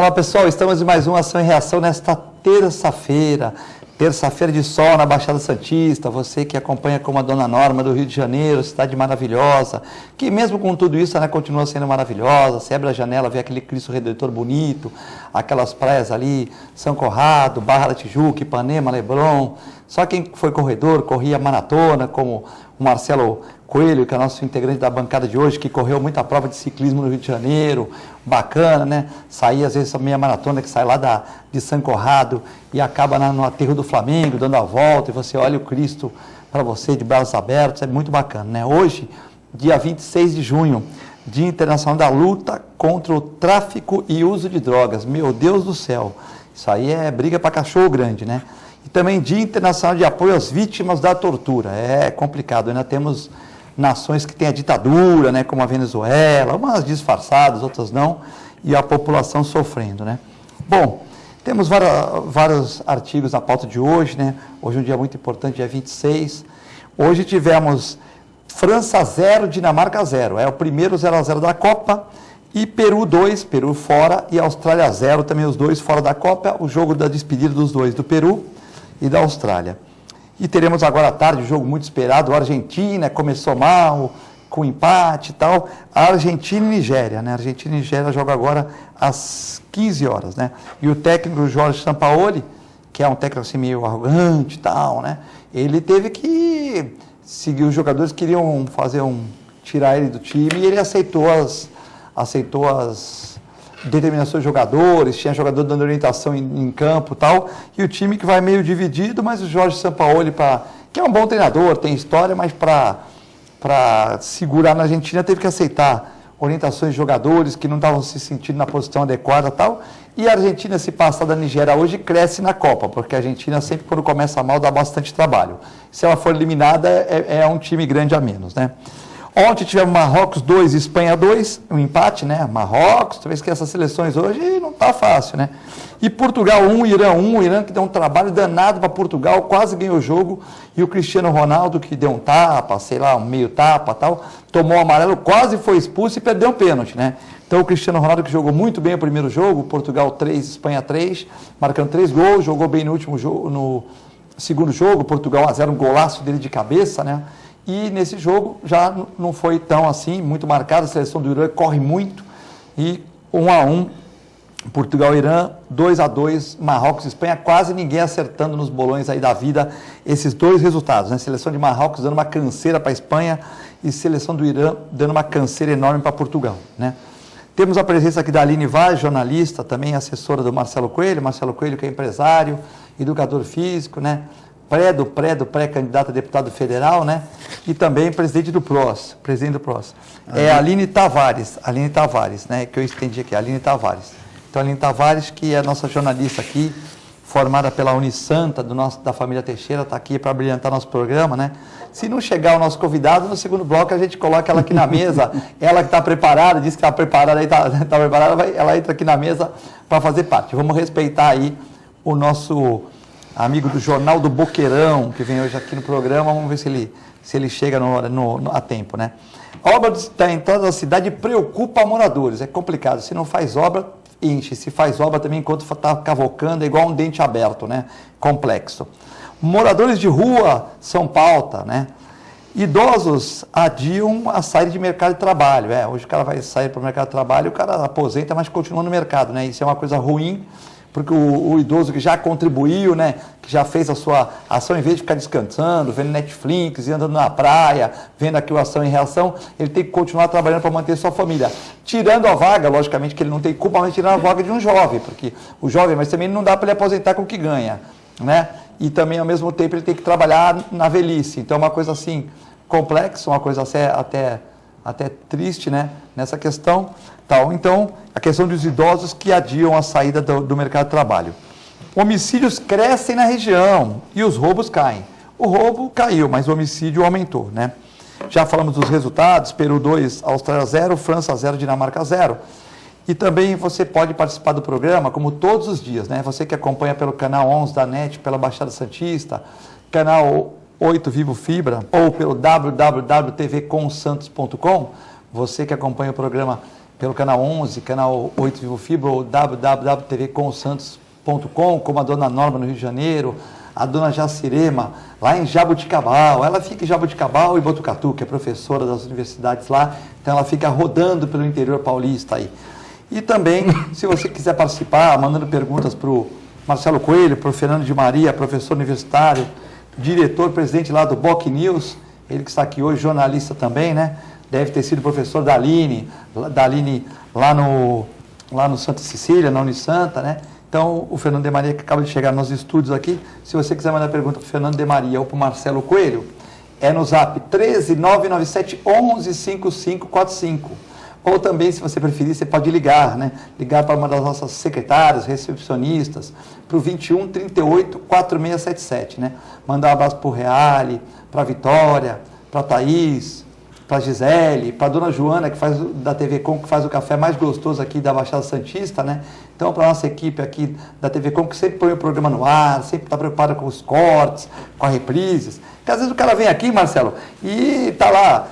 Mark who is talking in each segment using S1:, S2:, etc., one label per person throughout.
S1: Fala pessoal, estamos em mais uma Ação e Reação nesta terça-feira de sol na Baixada Santista. Você que acompanha como a Dona Norma do Rio de Janeiro, cidade maravilhosa, que mesmo com tudo isso, né, continua sendo maravilhosa. Você abre a janela, vê aquele Cristo Redentor bonito, aquelas praias ali, São Conrado, Barra da Tijuca, Ipanema, Leblon. Só quem foi corredor, corria maratona, como o Marcelo Coelho, que é nosso integrante da bancada de hoje, que correu muita prova de ciclismo no Rio de Janeiro, bacana, né? Sair às vezes a meia maratona que sai lá de São Conrado e acaba no aterro do Flamengo, dando a volta, e você olha o Cristo para você de braços abertos, é muito bacana, né? Hoje, dia 26 de junho, Dia Internacional da Luta contra o Tráfico e Uso de Drogas. Meu Deus do céu, isso aí é briga para cachorro grande, né? E também Dia Internacional de Apoio às Vítimas da Tortura. É complicado, ainda temos nações que têm a ditadura, né, como a Venezuela, umas disfarçadas, outras não, e a população sofrendo, né? Bom, temos vários artigos na pauta de hoje, né? Hoje é um dia muito importante, dia 26. Hoje tivemos França 0, Dinamarca 0. É o primeiro 0-0 da Copa. E Peru 2, Peru fora, e Austrália 0, também os dois fora da Copa. O jogo da despedida dos dois, do Peru e da Austrália. E teremos agora à tarde um jogo muito esperado, a Argentina começou mal, com empate e tal, a Argentina e Nigéria, né? A Argentina e Nigéria jogam agora às 15 horas, né? E o técnico Jorge Sampaoli, que é um técnico assim meio arrogante e tal, né? Ele teve que seguir, os jogadores queriam tirar ele do time e ele aceitou as determinações dos jogadores, tinha jogador dando orientação em campo e tal, e o time que vai meio dividido, mas o Jorge Sampaoli, que é um bom treinador, tem história, mas para segurar na Argentina teve que aceitar orientações de jogadores que não estavam se sentindo na posição adequada e tal, e a Argentina, se passar da Nigéria hoje, cresce na Copa, porque a Argentina sempre quando começa mal dá bastante trabalho. Se ela for eliminada, é um time grande a menos, né? Ontem tivemos Marrocos 2, Espanha 2, um empate, né? Marrocos, talvez que essas seleções hoje não tá fácil, né? E Portugal 1, Irã 1, o Irã que deu um trabalho danado para Portugal, quase ganhou o jogo, e o Cristiano Ronaldo que deu um tapa, sei lá, um meio tapa tal, tomou o amarelo, quase foi expulso e perdeu um pênalti, né? Então o Cristiano Ronaldo que jogou muito bem o primeiro jogo, Portugal 3, Espanha 3, marcando 3 gols, jogou bem no último jogo, no segundo jogo, Portugal 1-0, um golaço dele de cabeça, né? E nesse jogo já não foi tão assim, muito marcado, a seleção do Irã corre muito, e 1-1, Portugal e Irã, 2-2, Marrocos e Espanha, quase ninguém acertando nos bolões aí da vida esses dois resultados, né? Seleção de Marrocos dando uma canseira para a Espanha e seleção do Irã dando uma canseira enorme para Portugal, né? Temos a presença aqui da Aline Vaz, jornalista, também assessora do Marcelo Coelho que é empresário, educador físico, né? Pré-candidato a deputado federal, né? E também presidente do PROS. É a Aline Tavares, né? Que eu estendi aqui, Aline Tavares. Então, a Aline Tavares, que é a nossa jornalista aqui, formada pela Unisanta, da família Teixeira, está aqui para brilhantar nosso programa, né? Se não chegar o nosso convidado, no segundo bloco a gente coloca ela aqui na mesa, ela que está preparada, disse que está preparada, aí está preparada, ela entra aqui na mesa para fazer parte. Vamos respeitar aí o nosso amigo do Jornal do Boqueirão, que vem hoje aqui no programa, vamos ver se ele chega a tempo, né? Obra da entrada da cidade preocupa moradores, é complicado, se não faz obra, enche, se faz obra também enquanto está cavocando, é igual um dente aberto, né? Complexo. Moradores de rua são pauta, né? Idosos adiam a saída de mercado de trabalho, hoje o cara vai sair para o mercado de trabalho, o cara aposenta, mas continua no mercado, né? Isso é uma coisa ruim, porque o idoso que já contribuiu, né, que já fez a sua ação, em vez de ficar descansando, vendo Netflix, e andando na praia, vendo aqui o Ação e Reação, ele tem que continuar trabalhando para manter sua família. Tirando a vaga, logicamente que ele não tem culpa, mas tirando a vaga de um jovem, porque o jovem, mas também não dá para ele aposentar com o que ganha, né? E também, ao mesmo tempo, ele tem que trabalhar na velhice. Então, é uma coisa assim, complexa, uma coisa até triste, né, nessa questão. Então, a questão dos idosos que adiam a saída do mercado de trabalho. Homicídios crescem na região e os roubos caem. O roubo caiu, mas o homicídio aumentou, né? Já falamos dos resultados, Peru 2, Austrália 0, França 0, Dinamarca 0. E também você pode participar do programa, como todos os dias, né? Você que acompanha pelo canal 11 da NET, pela Baixada Santista, canal 8 Vivo Fibra, ou pelo www.tvcomsantos.com, você que acompanha o programa pelo canal 11, canal 8 Vivo Fibra, ou www.tvcomsantos.com, como a dona Norma no Rio de Janeiro, a dona Jacirema, lá em Jaboticabal. Ela fica em Jaboticabal e Botucatu, que é professora das universidades lá, então ela fica rodando pelo interior paulista aí. E também, se você quiser participar, mandando perguntas para o Marcelo Coelho, para o Fernando de Maria, professor universitário, diretor, presidente lá do Boc News, ele que está aqui hoje, jornalista também, né? Deve ter sido professor da Aline lá no Santa Cecília, na Unisanta, né? Então, o Fernando de Maria, que acaba de chegar nos estúdios aqui, se você quiser mandar pergunta para o Fernando de Maria ou para o Marcelo Coelho, é no zap 13997 115545. Ou também, se você preferir, você pode ligar, né? Ligar para uma das nossas secretárias, recepcionistas, para o 21 38 4677, né? Mandar um abraço para o Reale, para a Vitória, para a Thaís, para a Gisele, para a dona Joana, que faz da TV Com, que faz o café mais gostoso aqui da Baixada Santista, né? Então, para a nossa equipe aqui da TV Com, que sempre põe o programa no ar, sempre está preocupada com os cortes, com as reprises. Porque às vezes o cara vem aqui, Marcelo, e está lá,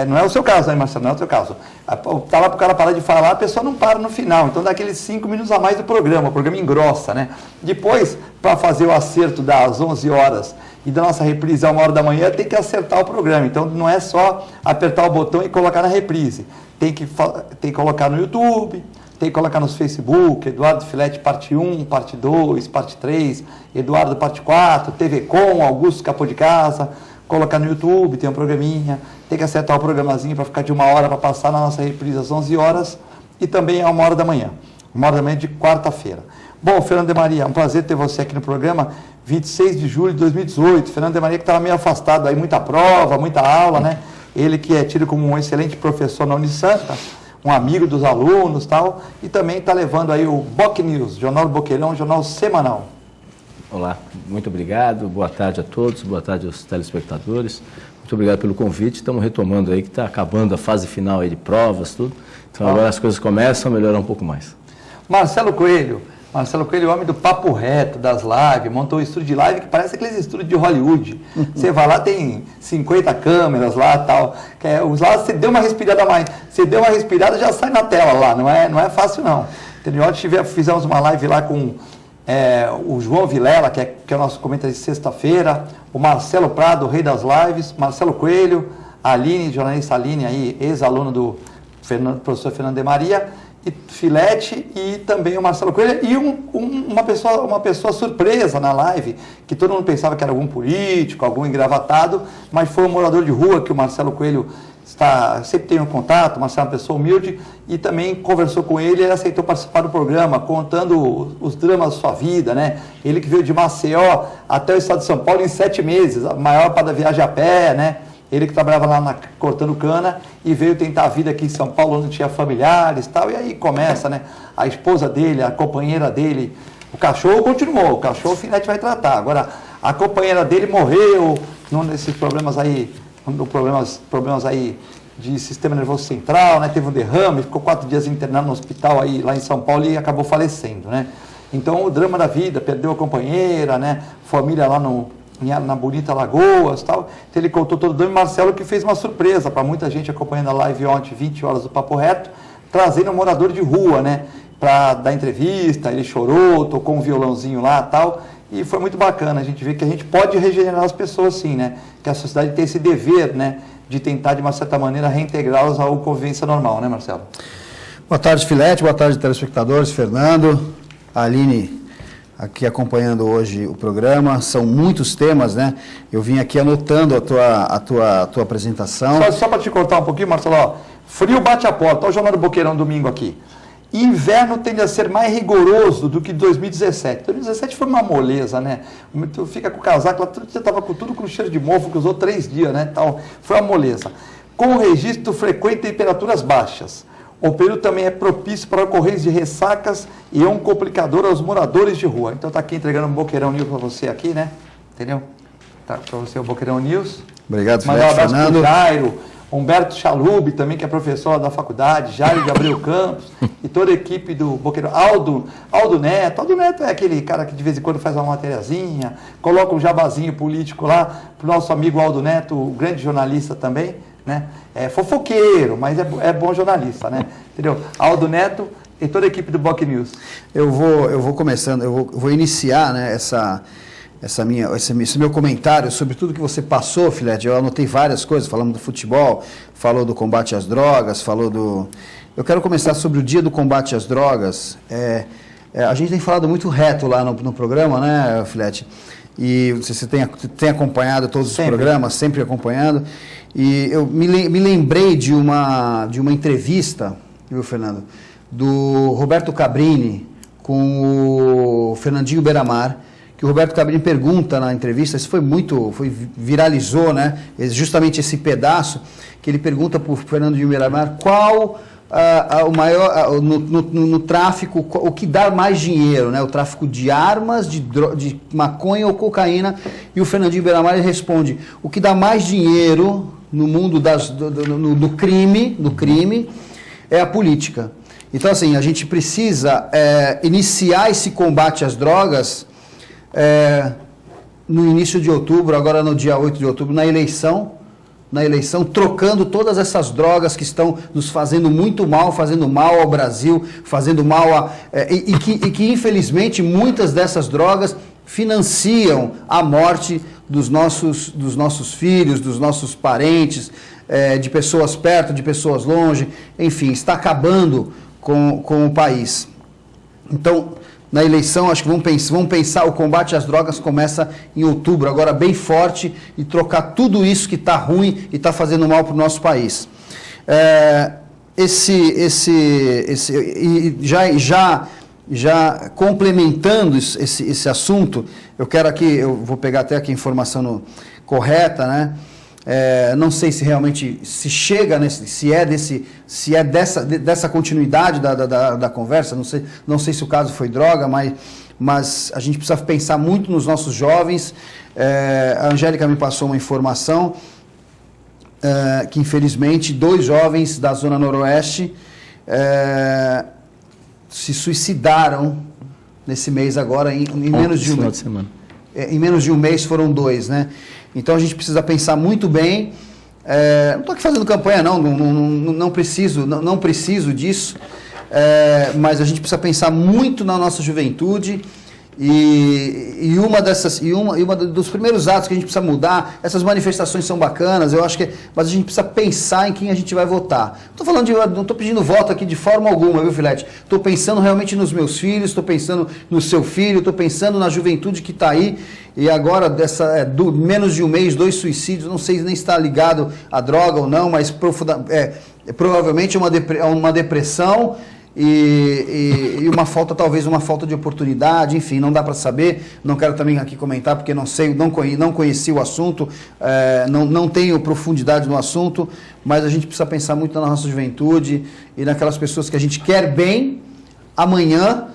S1: não é o seu caso, né, Marcelo? Não é o seu caso. Está lá para o cara parar de falar, a pessoa não para no final. Então, dá aqueles 5 minutos a mais do programa, o programa engrossa, né? Depois, para fazer o acerto das 11 horas e da nossa reprise a 1 hora da manhã, tem que acertar o programa. Então, não é só apertar o botão e colocar na reprise. Tem que colocar no YouTube, tem que colocar nos Facebook, Eduardo Filete parte 1, parte 2, parte 3, Eduardo parte 4, TV Com, Augusto Capô de Casa, colocar no YouTube, tem um programinha, tem que acertar o programazinho para ficar de 1 hora para passar na nossa reprise às 11 horas e também a 1 hora da manhã. 1 hora da manhã de quarta-feira. Bom, Fernando de Maria, é um prazer ter você aqui no programa, 26 de julho de 2018. Fernando de Maria que estava meio afastado aí, muita prova, muita aula, né? Ele que é tido como um excelente professor na Unisanta, um amigo dos alunos e tal, e também está levando aí o Boc News, Jornal do Boqueirão, um jornal semanal.
S2: Olá, muito obrigado, boa tarde a todos, boa tarde aos telespectadores. Muito obrigado pelo convite, estamos retomando aí que está acabando a fase final aí de provas, tudo. Então agora as coisas começam a melhorar um pouco mais.
S1: Marcelo Coelho, homem do papo reto, das lives, montou um estúdio de live que parece aqueles estúdios de Hollywood. Você vai lá, tem 50 câmeras lá e tal. Os lá você deu uma respirada a mais. Você deu uma respirada, já sai na tela lá. Não é fácil, não. Entendeu? Ontem fizemos uma live lá com o João Vilela, que é o nosso comentarista de sexta-feira, o Marcelo Prado, o rei das lives, Marcelo Coelho, a Aline, jornalista Aline, aí, ex-aluno do professor Fernando de Maria, e Filete e também o Marcelo Coelho e uma pessoa surpresa na live, que todo mundo pensava que era algum político, algum engravatado, mas foi um morador de rua que o Marcelo Coelho sempre tem um contato. O Marcelo é uma pessoa humilde e também conversou com ele, ele aceitou participar do programa, contando os dramas da sua vida, né? Ele que veio de Maceió até o estado de São Paulo em 7 meses, a maior parte da viagem a pé, né? Ele que trabalhava lá cortando cana e veio tentar a vida aqui em São Paulo, onde tinha familiares e tal. E aí começa, né? A esposa dele, a companheira dele. O cachorro continuou, o cachorro o Finete vai tratar. Agora, a companheira dele morreu num desses problemas aí, problemas aí de sistema nervoso central, né? Teve um derrame, ficou 4 dias internado no hospital aí, lá em São Paulo e acabou falecendo, né? Então, o drama da vida, perdeu a companheira, né? Família lá na Bonita Lagoas e tal. Então ele contou todo o drama. Marcelo que fez uma surpresa para muita gente acompanhando a live ontem, 20 horas do Papo Reto, trazendo um morador de rua, né, para dar entrevista. Ele chorou, tocou um violãozinho lá e tal, e foi muito bacana a gente ver que a gente pode regenerar as pessoas sim, né, que a sociedade tem esse dever, né, de tentar de uma certa maneira reintegrá-las à convivência normal, né, Marcelo?
S3: Boa tarde, Filete, boa tarde, telespectadores, Fernando, Aline aqui acompanhando hoje o programa. São muitos temas, né? Eu vim aqui anotando a tua apresentação.
S1: Só para te contar um pouquinho, Marcelo, ó, frio bate a porta. Olha o Jornal do Boqueirão domingo aqui. Inverno tende a ser mais rigoroso do que 2017. 2017 foi uma moleza, né? Tu fica com o casaco lá, você estava com tudo com cheiro de mofo, que usou 3 dias, né? Tal. Foi uma moleza. Com o registro frequente de temperaturas baixas. O período também é propício para ocorrência de ressacas e é um complicador aos moradores de rua. Então está aqui entregando um Boqueirão News para você aqui, né? Entendeu? Tá para você o Boqueirão News.
S3: Obrigado,
S1: Fernando. Mandar um abraço para o Jairo, Humberto Chalub, também que é professor da faculdade, Jairo de Abreu Campos, e toda a equipe do Boqueirão. Aldo Neto. Aldo Neto é aquele cara que de vez em quando faz uma matériazinha, coloca um jabazinho político lá, para o nosso amigo Aldo Neto, o grande jornalista também. né? É fofoqueiro, mas é bom jornalista, né? Entendeu? Aldo Neto e toda a equipe do Boc News.
S3: Eu vou começando, eu vou iniciar, né, esse meu comentário sobre tudo que você passou, Filete. Eu anotei várias coisas, falamos do futebol, falou do combate às drogas, Eu quero começar sobre o dia do combate às drogas. A gente tem falado muito reto lá no programa, né, Filete? E você tem acompanhado todos os programas, sempre acompanhando. E eu me lembrei de uma entrevista, viu, Fernando, do Roberto Cabrini com o Fernandinho Beiramar, que o Roberto Cabrini pergunta na entrevista, isso viralizou, né? Justamente esse pedaço, que ele pergunta para o Fernandinho Beiramar qual o maior, no tráfico, o que dá mais dinheiro, né? O tráfico de armas, de maconha ou cocaína, e o Fernandinho Beiramar responde, o que dá mais dinheiro no mundo do crime é a política. Então, assim, a gente precisa iniciar esse combate às drogas no início de outubro, agora no dia 8 de outubro, na eleição, trocando todas essas drogas que estão nos fazendo muito mal, fazendo mal ao Brasil, fazendo mal e que infelizmente muitas dessas drogas financiam a morte dos nossos filhos, dos nossos parentes, de pessoas perto, de pessoas longe, enfim, está acabando com o país. Então, na eleição, acho que vamos pensar, o combate às drogas começa em outubro, agora bem forte, e trocar tudo isso que está ruim e está fazendo mal para o nosso país. Já complementando esse assunto, eu vou pegar até aqui a informação correta, né? Não sei se realmente se chega se é dessa continuidade da conversa, não sei se o caso foi droga, mas a gente precisa pensar muito nos nossos jovens. A Angélica me passou uma informação que infelizmente 2 jovens da Zona Noroeste se suicidaram nesse mês agora, em menos de um mês. Em menos de um mês foram 2, né? Então a gente precisa pensar muito bem. Não estou aqui fazendo campanha, não preciso disso, mas a gente precisa pensar muito na nossa juventude. E uma dos primeiros atos que a gente precisa mudar, essas manifestações são bacanas, eu acho mas a gente precisa pensar em quem a gente vai votar. Não estou pedindo voto aqui de forma alguma, viu, Filete? Estou pensando realmente nos meus filhos, estou pensando no seu filho, estou pensando na juventude que está aí. E agora, menos de um mês, 2 suicídios, não sei nem se está ligado à droga ou não, mas provavelmente uma depressão. E talvez uma falta de oportunidade, enfim, não dá para saber, não quero também aqui comentar porque não conheci o assunto, não tenho profundidade no assunto, mas a gente precisa pensar muito na nossa juventude e naquelas pessoas que a gente quer bem amanhã,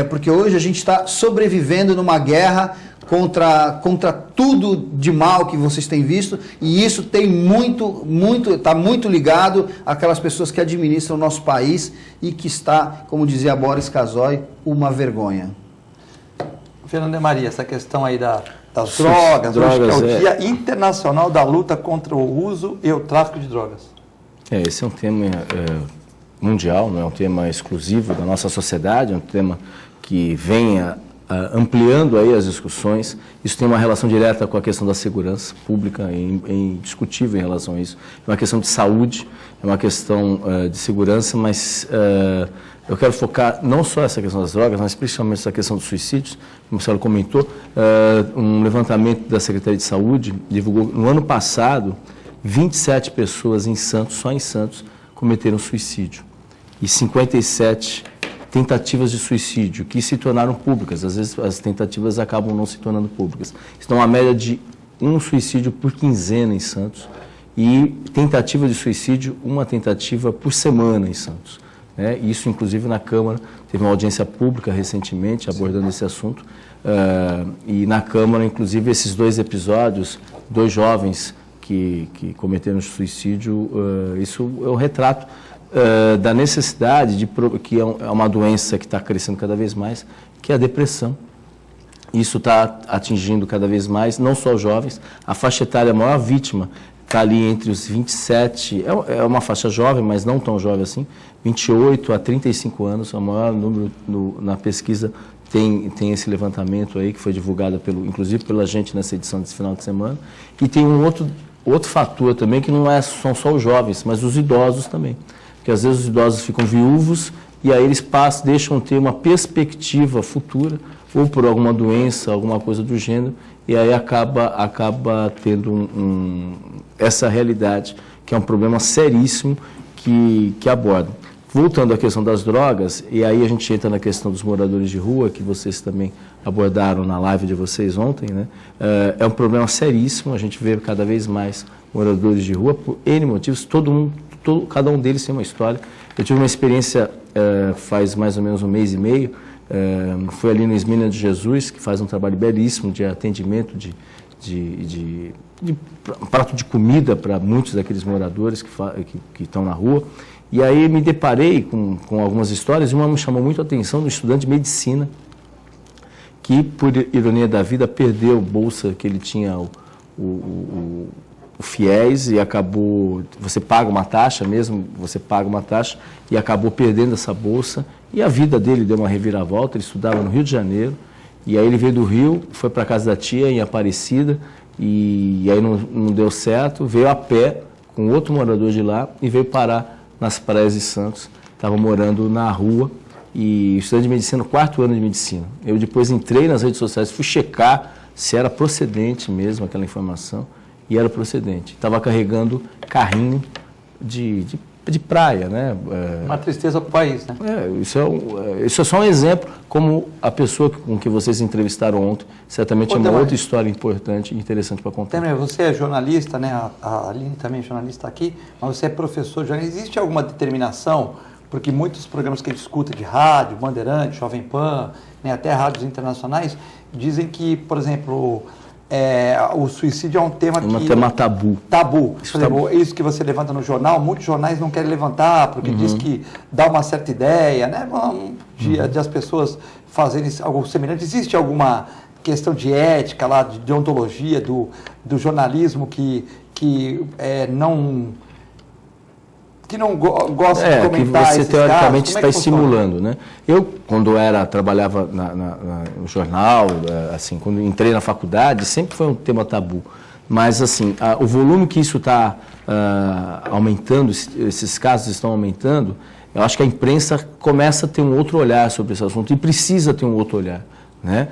S3: porque hoje a gente está sobrevivendo numa guerra contra tudo de mal que vocês têm visto, e isso tem está muito ligado àquelas pessoas que administram o nosso país e que está, como dizia Boris Casoy, uma vergonha.
S1: Fernando de Maria, essa questão aí das drogas, hoje que é o Dia Internacional da Luta contra o Uso e o Tráfico de Drogas.
S2: Esse é um tema mundial, não é um tema exclusivo da nossa sociedade, é um tema que vem ampliando aí as discussões. Isso tem uma relação direta com a questão da segurança pública, é indiscutível em relação a isso. É uma questão de saúde, é uma questão de segurança, mas eu quero focar não só essa questão das drogas, mas principalmente essa questão dos suicídios. Como a senhora comentou, um levantamento da Secretaria de Saúde divulgou no ano passado 27 pessoas em Santos, só em Santos, cometeram suicídio. E 57 tentativas de suicídio que se tornaram públicas. Às vezes as tentativas acabam não se tornando públicas. Então, uma média de 1 suicídio por quinzena em Santos e tentativa de suicídio, 1 tentativa por semana em Santos. Isso, inclusive, na Câmara, teve uma audiência pública recentemente abordando esse assunto. E na Câmara, inclusive, esses 2 episódios, 2 jovens que cometeram suicídio, isso é um retrato da necessidade que é uma doença que está crescendo cada vez mais, que é a depressão. Isso está atingindo cada vez mais, não só os jovens, a faixa etária, a maior vítima está ali entre os 27, é uma faixa jovem, mas não tão jovem assim, 28 a 35 anos, o maior número na pesquisa tem esse levantamento aí, que foi divulgado inclusive pela gente nessa edição desse final de semana. E tem um outro fator também, que não são só os jovens, mas os idosos também. Porque às vezes os idosos ficam viúvos e aí eles deixam ter uma perspectiva futura, ou por alguma doença, alguma coisa do gênero, e aí acaba tendo essa realidade, que é um problema seríssimo que aborda. Voltando à questão das drogas, e aí a gente entra na questão dos moradores de rua, que vocês também abordaram na live de vocês ontem, né? É um problema seríssimo, a gente vê cada vez mais moradores de rua por N motivos, cada um deles tem uma história. Eu tive uma experiência faz mais ou menos um mês e meio, fui ali no Esmina de Jesus, que faz um trabalho belíssimo de atendimento de prato de comida para muitos daqueles moradores que estão na rua. E aí me deparei com algumas histórias, e uma me chamou muito a atenção, do estudante de medicina, que, por ironia da vida, perdeu bolsa que ele tinha, o FIES, e acabou, você paga uma taxa e acabou perdendo essa bolsa, e a vida dele deu uma reviravolta. Ele estudava no Rio de Janeiro, e aí ele veio do Rio, foi para a casa da tia em Aparecida, e aí não deu certo, veio a pé com outro morador de lá e veio parar nas praias de Santos. Estava morando na rua, e estudante de medicina, 4º ano de medicina. Eu depois entrei nas redes sociais, fui checar se era procedente mesmo aquela informação, e era procedente. Estava carregando carrinho de praia, né?
S1: Uma tristeza para o país, né?
S2: Isso é só um exemplo, como a pessoa com que vocês entrevistaram ontem, certamente é uma outra história importante e interessante para contar.
S1: Temer, você é jornalista, né? A Aline também é jornalista aqui, mas você é professor de jornalismo. Existe alguma determinação? Porque muitos programas que a gente escuta de rádio, Bandeirante, Jovem Pan, né, até rádios internacionais, dizem que, por exemplo, o suicídio é um tema
S2: um tema tabu.
S1: Tabu. Por exemplo, isso que você levanta no jornal, muitos jornais não querem levantar, porque diz que dá uma certa ideia, né, de as pessoas fazerem algo semelhante. Existe alguma questão de ética lá, de deontologia do jornalismo que não gosta de comentar
S2: que você teoricamente
S1: casos?
S2: está estimulando, né? Eu, quando trabalhava no jornal, assim, quando entrei na faculdade, sempre foi um tema tabu. Mas, assim, o volume que isso está aumentando, esses casos estão aumentando, eu acho que a imprensa começa a ter um outro olhar sobre esse assunto, e precisa ter um outro olhar, né?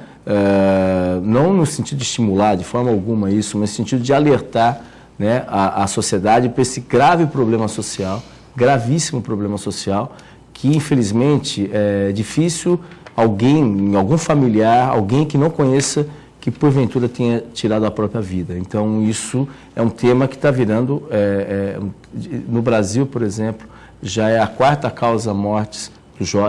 S2: Não no sentido de estimular de forma alguma isso, mas no sentido de alertar, né, a sociedade para esse grave problema social, gravíssimo problema social, que infelizmente é difícil algum familiar, alguém que não conheça, que porventura tenha tirado a própria vida. Então isso é um tema que está virando, no Brasil, por exemplo, já é a 4ª causa mortes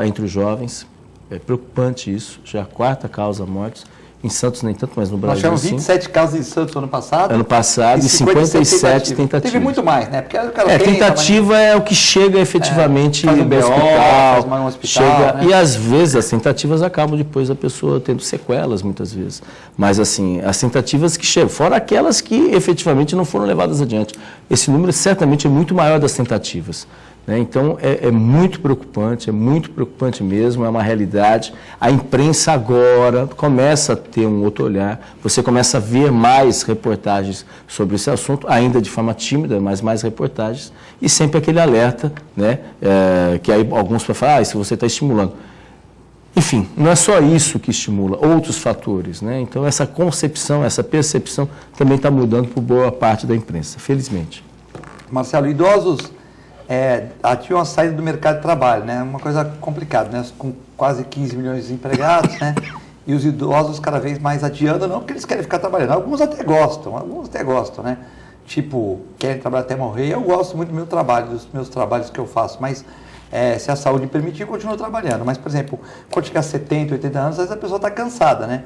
S2: entre os jovens. É preocupante isso, já é a 4ª causa mortes. Em Santos nem tanto, mas no Brasil
S1: nós tivemos 27 casos em Santos ano passado.
S2: Ano passado, e 57 tentativas.
S1: Teve muito mais, né? Porque
S2: tentativa é o que chega efetivamente no hospital.
S1: Né?
S2: E às vezes as tentativas acabam depois a pessoa tendo sequelas, muitas vezes. Mas assim, as tentativas que chegam, fora aquelas que efetivamente não foram levadas adiante. Esse número certamente é muito maior das tentativas. Então, é muito preocupante mesmo, é uma realidade. A imprensa agora começa a ter um outro olhar, você começa a ver mais reportagens sobre esse assunto, ainda de forma tímida, mas mais reportagens, e sempre aquele alerta, né, que aí alguns vão falar, se você está estimulando. Enfim, não é só isso que estimula, outros fatores, né? Então, essa concepção, essa percepção também está mudando por boa parte da imprensa, felizmente.
S1: Marcelo, idosos tinha uma saída do mercado de trabalho, né? Uma coisa complicada, né? Com quase 15 milhões de desempregados, né? E os idosos cada vez mais adiando, não porque eles querem ficar trabalhando. Alguns até gostam, né? Tipo, querem trabalhar até morrer. Eu gosto muito do meu trabalho, dos meus trabalhos que eu faço, mas se a saúde permitir, eu continuo trabalhando. Mas, por exemplo, quando chegar a 70, 80 anos, às vezes a pessoa está cansada, né?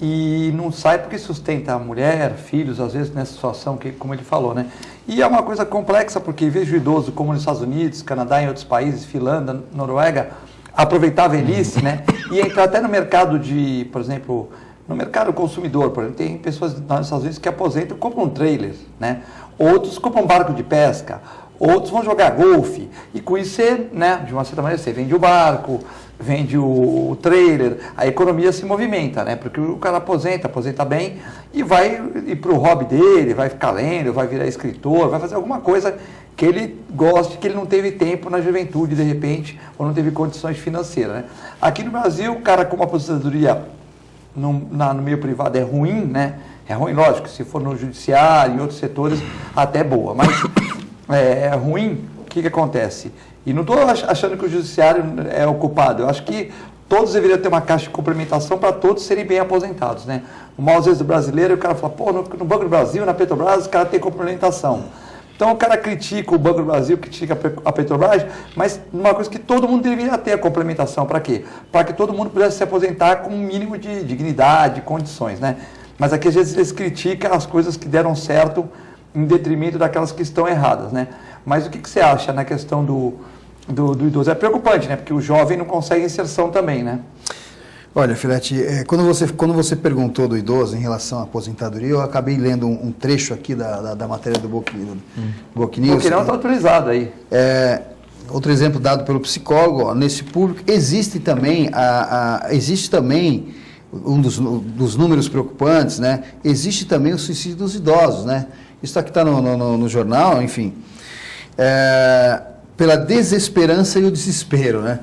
S1: E não sai porque sustenta a mulher, filhos, às vezes nessa situação que, como ele falou, né? E é uma coisa complexa, porque vejo o idoso, como nos Estados Unidos, Canadá, em outros países, Finlândia, Noruega, aproveitar a velhice, né? E entrar até no mercado de, por exemplo, No mercado consumidor, por exemplo, tem pessoas nos Estados Unidos que aposentam e compram um trailer, né? Outros compram um barco de pesca, outros vão jogar golfe, e com isso você, né, de uma certa maneira, você vende o barco, vende o trailer, a economia se movimenta, né? Porque o cara aposenta bem e vai ir para o hobby dele, vai ficar lendo, vai virar escritor, vai fazer alguma coisa que ele goste, que ele não teve tempo na juventude, de repente, ou não teve condições financeiras, né? Aqui no Brasil, o cara com uma aposentadoria no meio privado é ruim, né? É ruim, lógico, se for no judiciário, em outros setores, até boa, mas é ruim, o que acontece? E não estou achando que o judiciário é o culpado, eu acho que todos deveriam ter uma caixa de complementação para todos serem bem aposentados, né? O mal, às vezes, do brasileiro, o cara fala, pô, no Banco do Brasil, na Petrobras, o cara tem complementação. Então o cara critica o Banco do Brasil, critica a Petrobras, mas uma coisa que todo mundo deveria ter a complementação, para quê? Para que todo mundo pudesse se aposentar com um mínimo de dignidade, de condições, né? Mas aqui às vezes eles criticam as coisas que deram certo em detrimento daquelas que estão erradas, né? Mas o que você acha na questão do idoso? É preocupante, né? Porque o jovem não consegue inserção também, né?
S3: Olha, Filete, quando você perguntou do idoso em relação à aposentadoria, eu acabei lendo um trecho aqui da matéria do Book News.
S1: O Book News está autorizado aí.
S3: Outro exemplo dado pelo psicólogo, ó, nesse público, existe também um dos números preocupantes, né? Existe também o suicídio dos idosos, né? Isso aqui está no jornal, enfim. Pela desesperança e o desespero, né?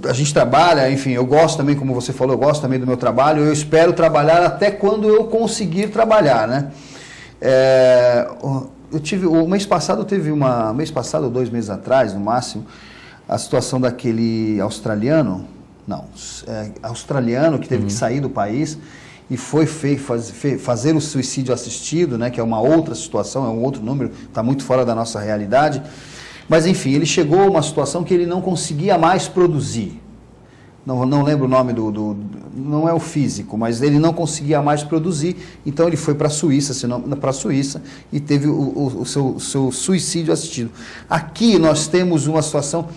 S3: A gente trabalha, enfim, eu gosto também, como você falou, eu gosto também do meu trabalho, eu espero trabalhar até quando eu conseguir trabalhar, né? O mês passado, ou 2 meses atrás, no máximo, a situação daquele australiano que teve que sair do país e foi fazer o suicídio assistido, né, que é uma outra situação, é um outro número, está muito fora da nossa realidade. Mas, enfim, ele chegou a uma situação que ele não conseguia mais produzir. Não lembro o nome não é o físico, mas ele não conseguia mais produzir, então ele foi para a Suíça e teve o seu suicídio assistido. Aqui nós temos uma situação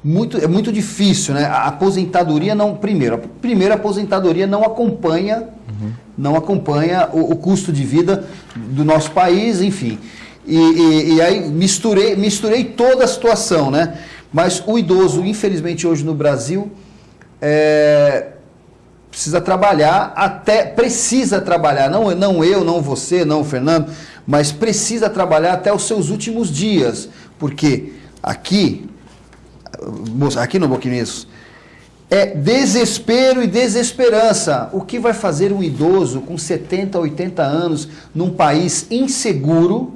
S3: muito difícil, né? A aposentadoria a aposentadoria não acompanha o custo de vida do nosso país, enfim. E aí misturei toda a situação, né? Mas o idoso, infelizmente, hoje no Brasil, precisa trabalhar, não eu, não você, não o Fernando, mas precisa trabalhar até os seus últimos dias, porque aqui no Book News, é desespero e desesperança. O que vai fazer um idoso com 70, 80 anos num país inseguro,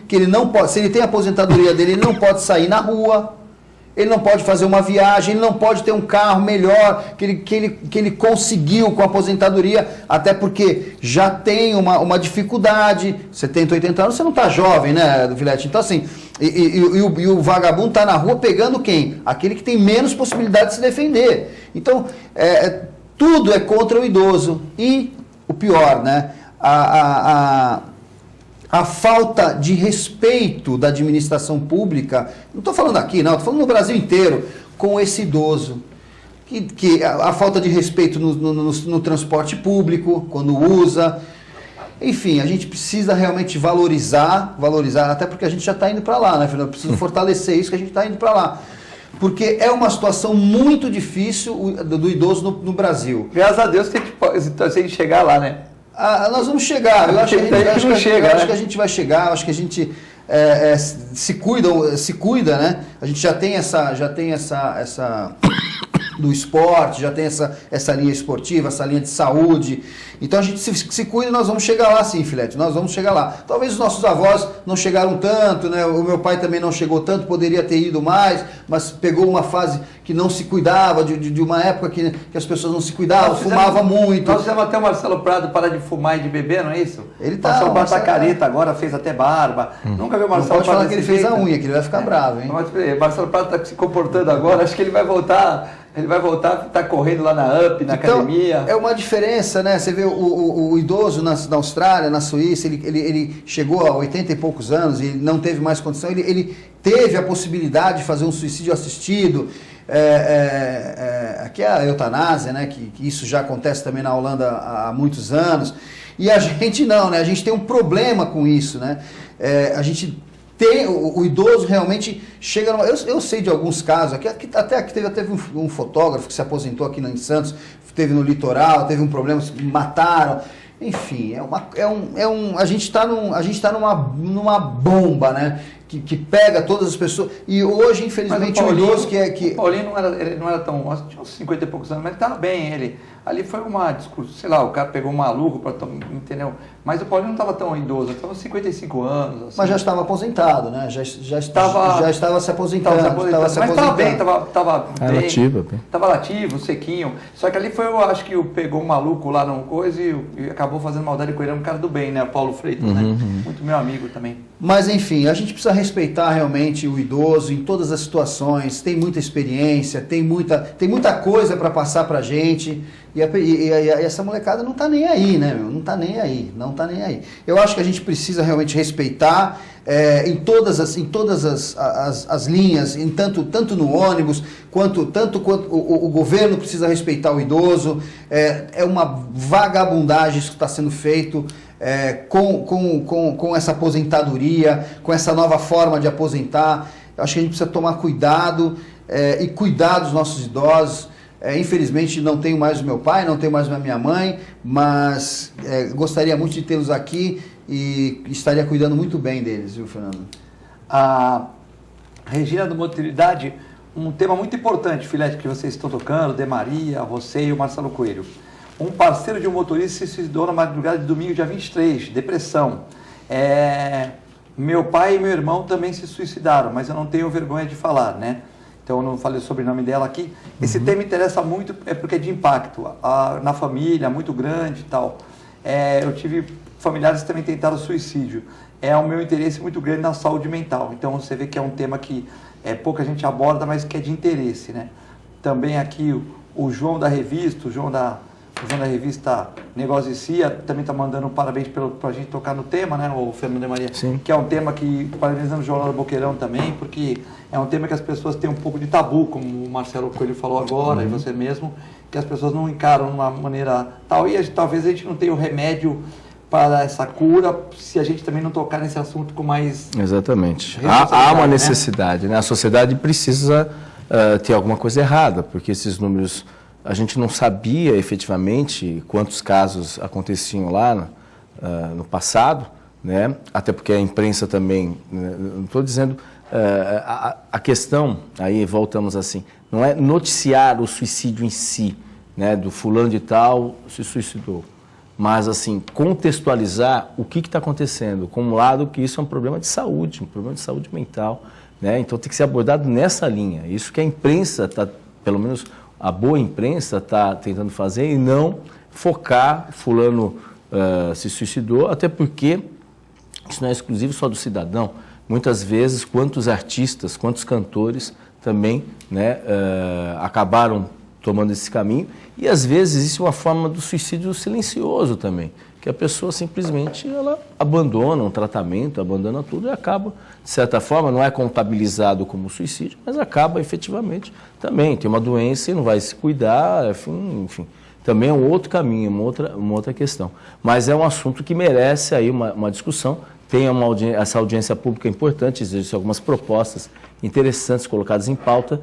S3: que ele não pode, se ele tem a aposentadoria dele, ele não pode sair na rua, ele não pode fazer uma viagem, ele não pode ter um carro melhor que ele conseguiu com a aposentadoria, até porque já tem uma dificuldade. 70, 80 anos, você não está jovem, né, Filete? Então, assim, e o vagabundo está na rua pegando quem? Aquele que tem menos possibilidade de se defender. Então, tudo é contra o idoso. E o pior, né? A falta de respeito da administração pública, não estou falando aqui, não, estou falando no Brasil inteiro, com esse idoso. A falta de respeito no transporte público, quando usa. Enfim, a gente precisa realmente valorizar, até porque a gente já está indo para lá, né, Fernando? Precisa fortalecer isso que a gente está indo para lá. Porque é uma situação muito difícil do idoso no Brasil.
S1: Graças a Deus que a gente chegar lá, né?
S3: Nós vamos chegar, eu acho que a gente vai chegar, eu acho que a gente se cuida, né? A gente já tem essa do esporte, já tem essa linha esportiva, essa linha de saúde. Então a gente se cuida e nós vamos chegar lá sim, Filete, nós vamos chegar lá. Talvez os nossos avós não chegaram tanto, né? O meu pai também não chegou tanto, poderia ter ido mais, mas pegou uma fase que não se cuidava, de uma época que as pessoas não se cuidavam, fumava muito.
S1: Nós fizemos até o Marcelo Prado parar de fumar e de beber, não é isso?
S3: Ele tá.
S1: Marcelo Prado tá careta agora, fez até barba. Nunca viu o Marcelo Prado.
S3: Não pode falar que ele fez a unha, que ele vai ficar bravo, hein?
S1: Marcelo Prado está se comportando agora, acho que ele vai voltar Ele vai voltar a estar correndo lá na UP, na academia.
S3: É uma diferença, né? Você vê o idoso na Austrália, na Suíça, ele chegou a 80 e poucos anos e não teve mais condição. Ele teve a possibilidade de fazer um suicídio assistido. Aqui é a eutanásia, né? Que isso já acontece também na Holanda há muitos anos. E a gente não, né? A gente tem um problema com isso, né? A gente tem, o idoso realmente chega... Eu sei de alguns casos, até aqui teve um fotógrafo que se aposentou aqui em Santos, teve no litoral, teve um problema, mataram... Enfim, a gente está numa bomba, né? Que pega todas as pessoas. E hoje, infelizmente, o idoso que...
S1: O Paulinho ele não era tão... Tinha uns 50 e poucos anos, mas ele estava bem, ele... Ali foi uma discussão, sei lá, o cara pegou um maluco, entendeu? Mas o Paulinho não estava tão idoso, ele estava com 55 anos. Assim.
S3: Mas já estava aposentado, né? Já estava se aposentando.
S1: Mas estava bem, estava bem.
S2: Lativo, bem.
S1: Estava lativo, sequinho. Só que ali foi, eu acho que pegou um maluco lá numa coisa e acabou fazendo maldade com ele, um cara do bem, né? O Paulo Freitas, né? Muito meu amigo também.
S3: Mas enfim, a gente precisa respeitar realmente o idoso em todas as situações, tem muita experiência, tem muita coisa para passar pra gente. E essa molecada não tá nem aí, né, meu? Não tá nem aí. Eu acho que a gente precisa realmente respeitar em todas as linhas, tanto no ônibus, quanto o governo precisa respeitar o idoso. É uma vagabundagem isso que está sendo feito com essa aposentadoria, com essa nova forma de aposentar. Eu acho que a gente precisa tomar cuidado e cuidar dos nossos idosos. Infelizmente não tenho mais o meu pai, não tenho mais a minha mãe, mas gostaria muito de tê-los aqui e estaria cuidando muito bem deles, viu, Fernando?
S1: A Regina do Motilidade, um tema muito importante, Filete, que vocês estão tocando, De Maria, você e o Marcelo Coelho. Um parceiro de um motorista se suicidou na madrugada de domingo, dia 23, depressão. Meu pai e meu irmão também se suicidaram, mas eu não tenho vergonha de falar, né? Então eu não falei o sobrenome dela aqui. Esse tema interessa muito, porque é de impacto na família, muito grande e tal. Eu tive familiares que também tentaram suicídio. É o meu interesse muito grande na saúde mental. Então você vê que é um tema que pouca gente aborda, mas que é de interesse, né? Também aqui o João da revista, o João da revista Negócio e Cia, também está mandando parabéns para a gente tocar no tema, né, o Fernando de Maria? Sim. Que é um tema que, parabenizando o Jornal do Boqueirão também, porque é um tema que as pessoas têm um pouco de tabu, como o Marcelo Coelho falou agora, e você mesmo, que as pessoas não encaram de uma maneira tal, e talvez a gente não tenha o remédio para essa cura, se a gente também não tocar nesse assunto com mais...
S2: Exatamente. Há uma necessidade, né? A sociedade precisa ter alguma coisa errada, porque esses números... A gente não sabia efetivamente quantos casos aconteciam lá no passado, né? Até porque a imprensa também, não estou dizendo, a questão, aí voltamos assim, não é noticiar o suicídio em si, né? Do fulano de tal se suicidou, mas assim, contextualizar o que está acontecendo, com um lado que isso é um problema de saúde mental, né? Então tem que ser abordado nessa linha, isso que a imprensa está, pelo menos... A boa imprensa está tentando fazer e não focar, fulano se suicidou, até porque isso não é exclusivo só do cidadão. Muitas vezes, quantos artistas, quantos cantores também, né, acabaram tomando esse caminho. E às vezes existe uma forma do suicídio silencioso também, que a pessoa simplesmente ela abandona um tratamento, abandona tudo e acaba, de certa forma, não é contabilizado como suicídio, mas acaba efetivamente também. Tem uma doença e não vai se cuidar, enfim. Também é um outro caminho, uma outra questão. Mas é um assunto que merece aí uma discussão. Tem essa audiência pública importante, existem algumas propostas interessantes colocadas em pauta,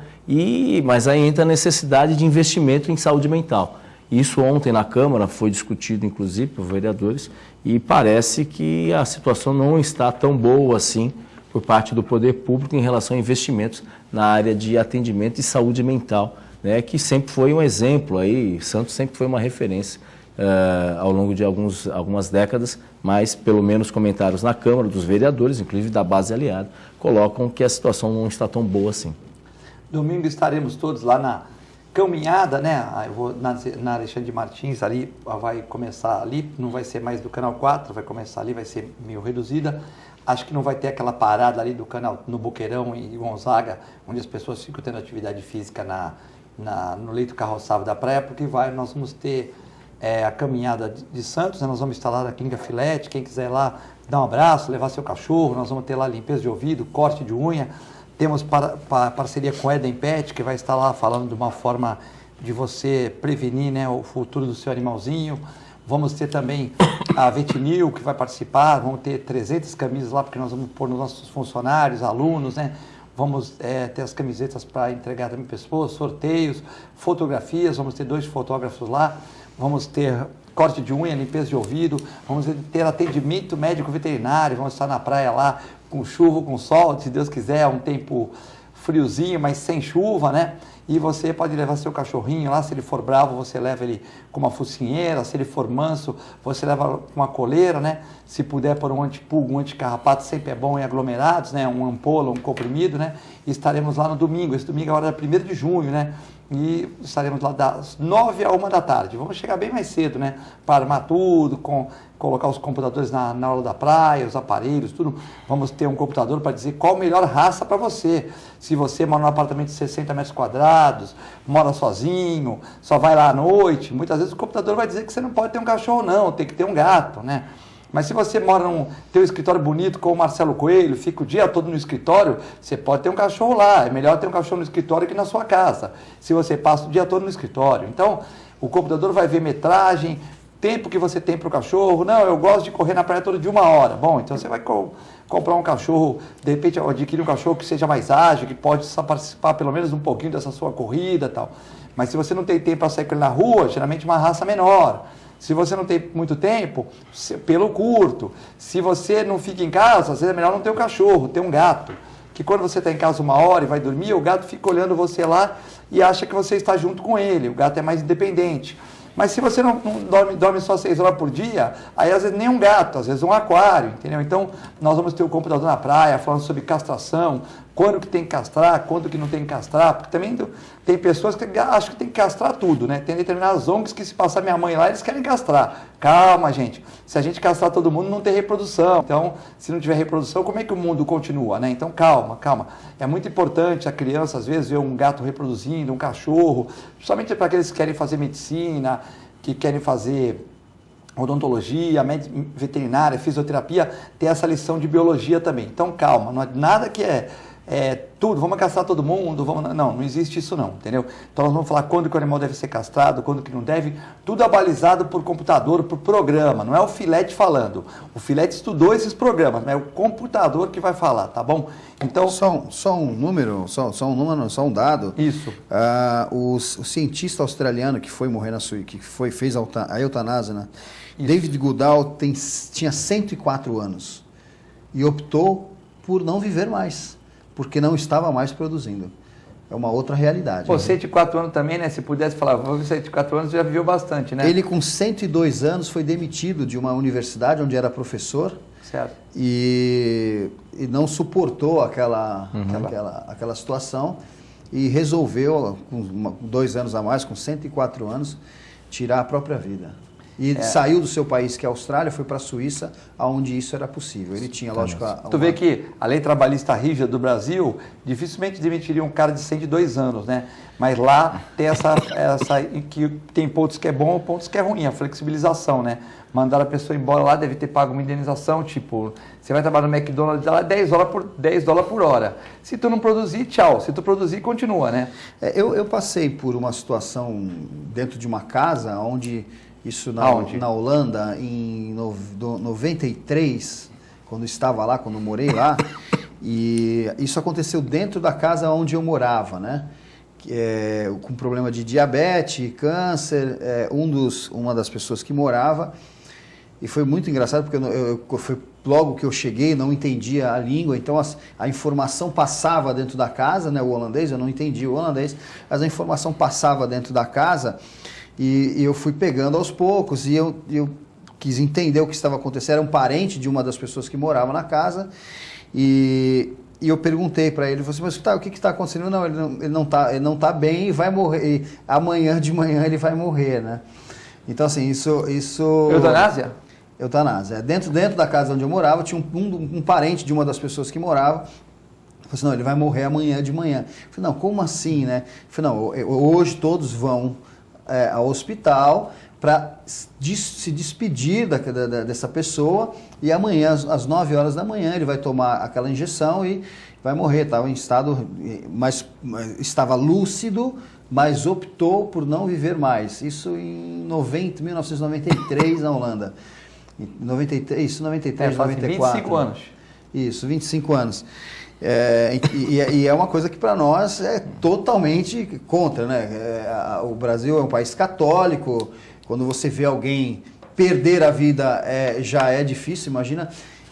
S2: mas aí entra a necessidade de investimento em saúde mental. Isso ontem na Câmara foi discutido, inclusive, por vereadores, e parece que a situação não está tão boa assim por parte do poder público em relação a investimentos na área de atendimento e saúde mental, né, que sempre foi um exemplo, aí, Santos sempre foi uma referência ao longo de algumas décadas, mas pelo menos comentários na Câmara dos vereadores, inclusive da base aliada, colocam que a situação não está tão boa assim.
S1: Domingo estaremos todos lá na caminhada, né? Eu vou na Alexandre Martins, ali vai começar ali, não vai ser mais do Canal 4, vai começar ali, vai ser meio reduzida. Acho que não vai ter aquela parada ali do canal no Boqueirão e Gonzaga, onde as pessoas ficam tendo atividade física no leito carroçável da praia, porque nós vamos ter a caminhada de Santos, né? Nós vamos instalar a Clínica Filete, quem quiser ir lá dar um abraço, levar seu cachorro, nós vamos ter lá limpeza de ouvido, corte de unha, temos parceria com a Eden Pet, que vai estar lá falando de uma forma de você prevenir, né, o futuro do seu animalzinho. Vamos ter também a Vetinil, que vai participar, vamos ter 300 camisas lá, porque nós vamos pôr nos nossos funcionários, alunos, né? Vamos ter as camisetas para entregar também para as pessoas, sorteios, fotografias, vamos ter 2 fotógrafos lá, vamos ter corte de unha, limpeza de ouvido, vamos ter atendimento médico veterinário, vamos estar na praia lá com chuva, com sol, se Deus quiser, um tempo friozinho, mas sem chuva, né? E você pode levar seu cachorrinho lá, se ele for bravo, você leva ele com uma focinheira, se ele for manso, você leva com uma coleira, né? Se puder pôr um antipulgo, um anticarrapato, sempre é bom em aglomerados, né? Um ampola, um comprimido, né? E estaremos lá no domingo, esse domingo é a hora 1º de junho, né? E estaremos lá das 9 à 1 da tarde. Vamos chegar bem mais cedo, né? Para armar tudo, colocar os computadores na aula da praia, os aparelhos, tudo. Vamos ter um computador para dizer qual a melhor raça para você. Se você mora num apartamento de 60 metros quadrados, mora sozinho, só vai lá à noite, muitas vezes o computador vai dizer que você não pode ter um cachorro não, tem que ter um gato, né? Mas se você mora tem um escritório bonito como o Marcelo Coelho, fica o dia todo no escritório, você pode ter um cachorro lá. É melhor ter um cachorro no escritório que na sua casa, se você passa o dia todo no escritório. Então, o computador vai ver metragem, tempo que você tem para o cachorro. Não, eu gosto de correr na praia toda de 1 hora. Bom, então você vai comprar um cachorro, de repente adquirir um cachorro que seja mais ágil, que pode participar pelo menos um pouquinho dessa sua corrida e tal. Mas se você não tem tempo para sair com ele na rua, geralmente uma raça menor. Se você não tem muito tempo, pelo curto. Se você não fica em casa, às vezes é melhor não ter um cachorro, ter um gato. Que quando você está em casa 1 hora e vai dormir, o gato fica olhando você lá e acha que você está junto com ele. O gato é mais independente. Mas se você não dorme só 6 horas por dia, aí às vezes nem um gato, às vezes um aquário, entendeu? Então, nós vamos ter o computador na praia, falando sobre castração, quando que tem que castrar, quando que não tem que castrar, porque também tem pessoas que acham que tem que castrar tudo, né? Tem determinadas ONGs que se passar minha mãe lá, eles querem castrar. Calma, gente. Se a gente castrar todo mundo, não tem reprodução. Então, se não tiver reprodução, como é que o mundo continua, né? Então, calma. É muito importante a criança, às vezes, ver um gato reproduzindo, um cachorro, principalmente para aqueles que querem fazer medicina, que querem fazer odontologia, veterinária, fisioterapia, ter essa lição de biologia também. Então, calma. Não é nada que tudo, vamos castrar todo mundo, não existe isso não, entendeu? Então nós vamos falar quando que o animal deve ser castrado, quando que não deve, tudo abalizado por computador, por programa, não é o Filete falando. O Filete estudou esses programas, mas é o computador que vai falar, tá bom? Então
S3: só um dado.
S1: Isso.
S3: O cientista australiano que foi morrer fez a eutanásia, né? David Goodall tinha 104 anos e optou por não viver mais, porque não estava mais produzindo. É uma outra realidade.
S1: Pô, 104 anos também, né? Se pudesse falar, 104 anos já viveu bastante, né?
S3: Ele, com 102 anos, foi demitido de uma universidade onde era professor.
S1: Certo.
S3: E não suportou aquela situação e resolveu, com 2 anos a mais, com 104 anos, tirar a própria vida. E saiu do seu país, que é a Austrália, foi para a Suíça, onde isso era possível. Ele tinha, lógico...
S1: Tu vê que a lei trabalhista rígida do Brasil dificilmente demitiria um cara de 102 anos, né? Mas lá tem essa que tem pontos que é bom, pontos que é ruim, a flexibilização, né? Mandar a pessoa embora lá, deve ter pago uma indenização, tipo, você vai trabalhar no McDonald's lá, $10 por hora. Se tu não produzir, tchau. Se tu produzir, continua, né?
S3: Eu passei por uma situação dentro de uma casa onde... Isso na Holanda, em 93, quando estava lá, quando morei lá, e isso aconteceu dentro da casa onde eu morava, né? Com problema de diabetes, câncer, uma das pessoas que morava, e foi muito engraçado porque foi logo que eu cheguei, não entendia a língua, então a informação passava dentro da casa, né? O holandês, eu não entendia o holandês, mas a informação passava dentro da casa. E eu fui pegando aos poucos e eu quis entender o que estava acontecendo. Era um parente de uma das pessoas que morava na casa e eu perguntei para ele, mas o que está acontecendo? Não, ele não tá bem e vai morrer. E amanhã de manhã ele vai morrer, né? Então, assim, isso...
S1: Eutanásia?
S3: Eutanásia. Dentro da casa onde eu morava, tinha um parente de uma das pessoas que morava Falei assim, não, ele vai morrer amanhã de manhã. Eu falei, não, como assim, né? Eu falei, não, hoje todos vão ao hospital para se despedir dessa pessoa e amanhã, às 9 horas da manhã, ele vai tomar aquela injeção e vai morrer. Estava em estado, estava lúcido, mas optou por não viver mais. Isso em 1993, na Holanda. 93, 94.
S1: 25 anos.
S3: Isso, 25 anos. E é uma coisa que para nós é totalmente contra, né? O Brasil é um país católico, quando você vê alguém perder a vida já é difícil,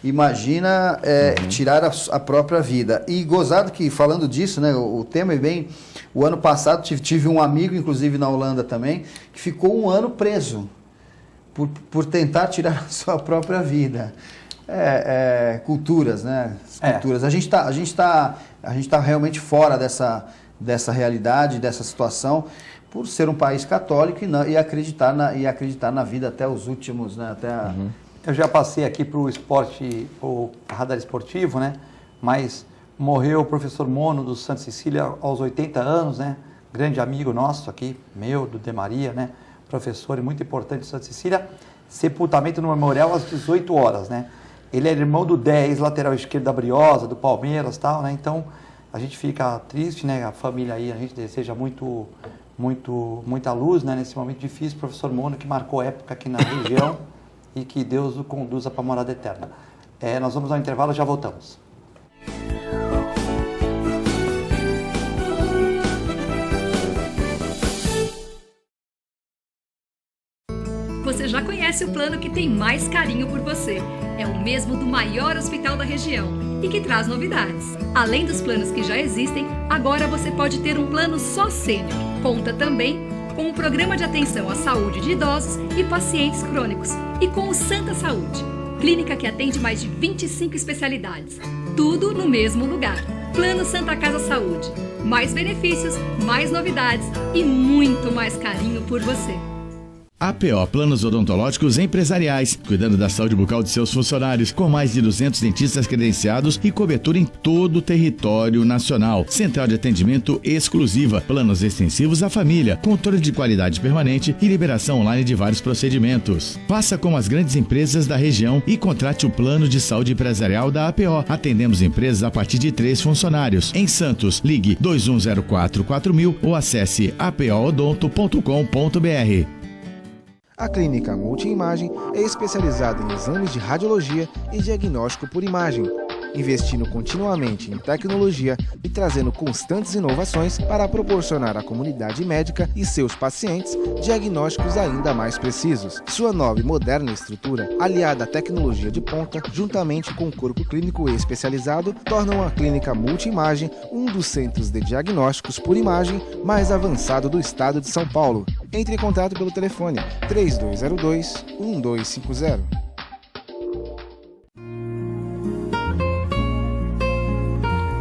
S3: imagina tirar a própria vida. E gozado que, falando disso, né, o tema é bem... O ano passado tive um amigo, inclusive na Holanda também, que ficou um ano preso por tentar tirar a sua própria vida. Culturas, né? Culturas. A gente tá realmente fora dessa realidade, dessa situação, por ser um país católico e acreditar na vida até os últimos, né?
S1: Eu já passei aqui para o esporte, o radar esportivo, né? Mas morreu o professor Mono do Santa Cecília aos 80 anos, né? Grande amigo nosso aqui, meu, do De Maria, né? Professor e muito importante de Santa Cecília. Sepultamento no memorial às 18 horas, né? Ele era irmão do 10, lateral esquerdo da Briosa, do Palmeiras e tal, né? Então, a gente fica triste, né? A família aí, a gente deseja muita luz, né? Nesse momento difícil. Professor Mono, que marcou época aqui na região e que Deus o conduza para a morada eterna. Nós vamos ao intervalo, já voltamos.
S4: Você já conhece o plano que tem mais carinho por você. É o mesmo do maior hospital da região e que traz novidades. Além dos planos que já existem, agora você pode ter um plano só sênior. Conta também com o Programa de Atenção à Saúde de Idosos e Pacientes Crônicos e com o Santa Saúde, clínica que atende mais de 25 especialidades. Tudo no mesmo lugar. Plano Santa Casa Saúde. Mais benefícios, mais novidades e muito mais carinho por você.
S5: APO Planos Odontológicos Empresariais, cuidando da saúde bucal de seus funcionários, com mais de 200 dentistas credenciados e cobertura em todo o território nacional. Central de atendimento exclusiva, planos extensivos à família, controle de qualidade permanente e liberação online de vários procedimentos. Faça como as grandes empresas da região e contrate o plano de saúde empresarial da APO. Atendemos empresas a partir de 3 funcionários. Em Santos, ligue 2104-4000 ou acesse apoodonto.com.br.
S6: A Clínica Multiimagem é especializada em exames de radiologia e diagnóstico por imagem, investindo continuamente em tecnologia e trazendo constantes inovações para proporcionar à comunidade médica e seus pacientes diagnósticos ainda mais precisos. Sua nova e moderna estrutura, aliada à tecnologia de ponta, juntamente com o corpo clínico especializado, tornam a Clínica Multiimagem um dos centros de diagnósticos por imagem mais avançado do estado de São Paulo. Entre em contato pelo telefone 3202-1250.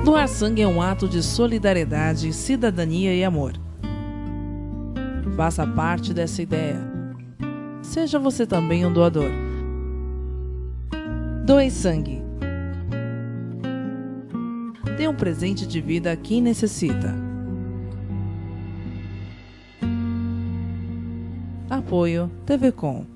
S7: Doar sangue é um ato de solidariedade, cidadania e amor. Faça parte dessa ideia. Seja você também um doador. Doe sangue. Dê um presente de vida a quem necessita. Apoio TV Com.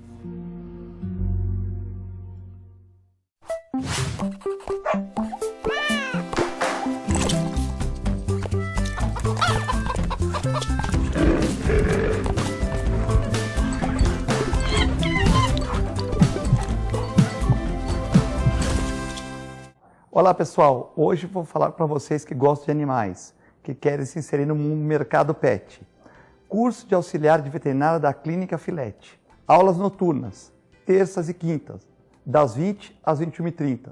S1: Olá pessoal, hoje vou falar para vocês que gostam de animais, que querem se inserir no mercado pet. Curso de auxiliar de veterinária da Clínica Filete. Aulas noturnas, terças e quintas, das 20 às 21h30.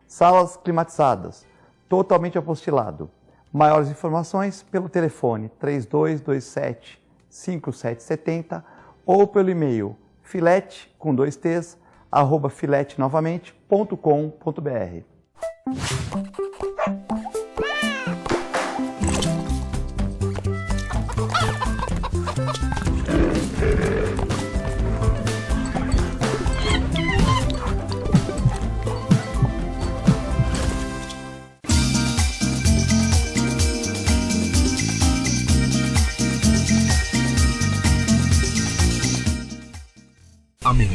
S1: Salas climatizadas, totalmente apostilado. Maiores informações pelo telefone 3227-5770 ou pelo e-mail filete, com 2 T's, @filetenovamente.com.br.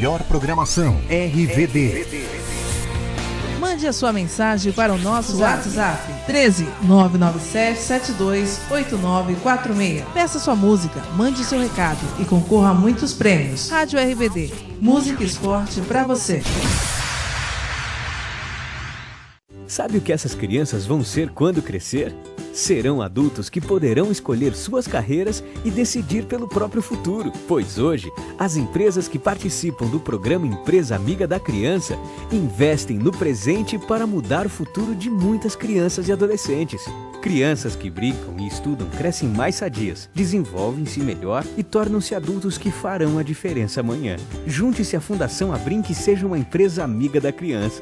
S8: melhor programação. RVD.
S7: Mande a sua mensagem para o nosso WhatsApp 13 997 72 8946. Peça sua música, mande seu recado e concorra a muitos prêmios. Rádio RBD, música e esporte para você.
S9: Sabe o que essas crianças vão ser quando crescer? Serão adultos que poderão escolher suas carreiras e decidir pelo próprio futuro. Pois hoje, as empresas que participam do programa Empresa Amiga da Criança investem no presente para mudar o futuro de muitas crianças e adolescentes. Crianças que brincam e estudam crescem mais sadias, desenvolvem-se melhor e tornam-se adultos que farão a diferença amanhã. Junte-se à Fundação Abrinq e seja uma empresa amiga da criança.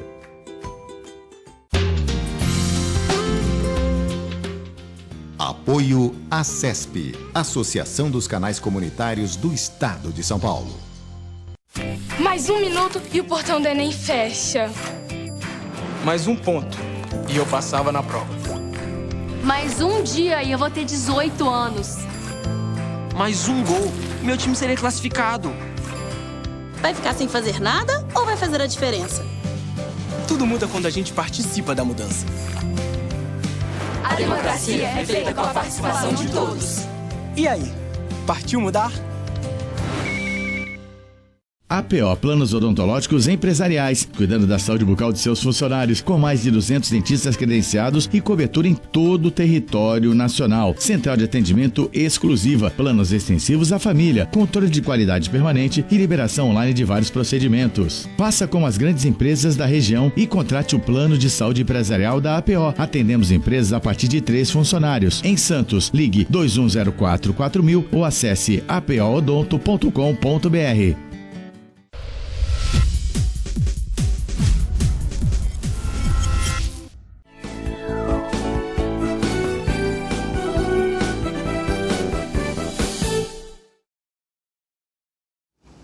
S8: Apoio ACESP, Associação dos Canais Comunitários do Estado de São Paulo.
S10: Mais 1 minuto e o portão do Enem fecha.
S11: Mais 1 ponto e eu passava na prova.
S12: Mais 1 dia e eu vou ter 18 anos.
S11: Mais 1 gol e meu time seria classificado.
S13: Vai ficar sem fazer nada ou vai fazer a diferença?
S11: Tudo muda quando a gente participa da mudança.
S10: A democracia é feita com a participação de todos.
S11: E aí, partiu mudar?
S5: APO Planos Odontológicos Empresariais, cuidando da saúde bucal de seus funcionários, com mais de 200 dentistas credenciados e cobertura em todo o território nacional. Central de atendimento exclusiva, planos extensivos à família, controle de qualidade permanente e liberação online de vários procedimentos. Faça como as grandes empresas da região e contrate o plano de saúde empresarial da APO. Atendemos empresas a partir de 3 funcionários. Em Santos, ligue 2104-4000 ou acesse apoodonto.com.br.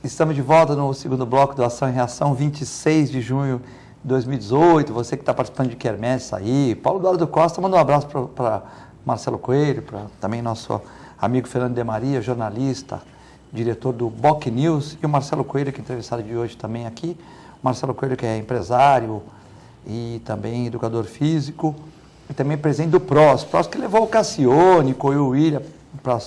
S1: Estamos de volta no segundo bloco do Ação e Reação, 26 de junho de 2018. Você que está participando de quermesse aí. Paulo Eduardo Costa, manda um abraço para Marcelo Coelho, para também nosso amigo Fernando de Maria, jornalista, diretor do BOC News, e o Marcelo Coelho, que é entrevistado de hoje também aqui. O Marcelo Coelho, que é empresário e também educador físico, e também presidente do PROS que levou o Cassione, e o William para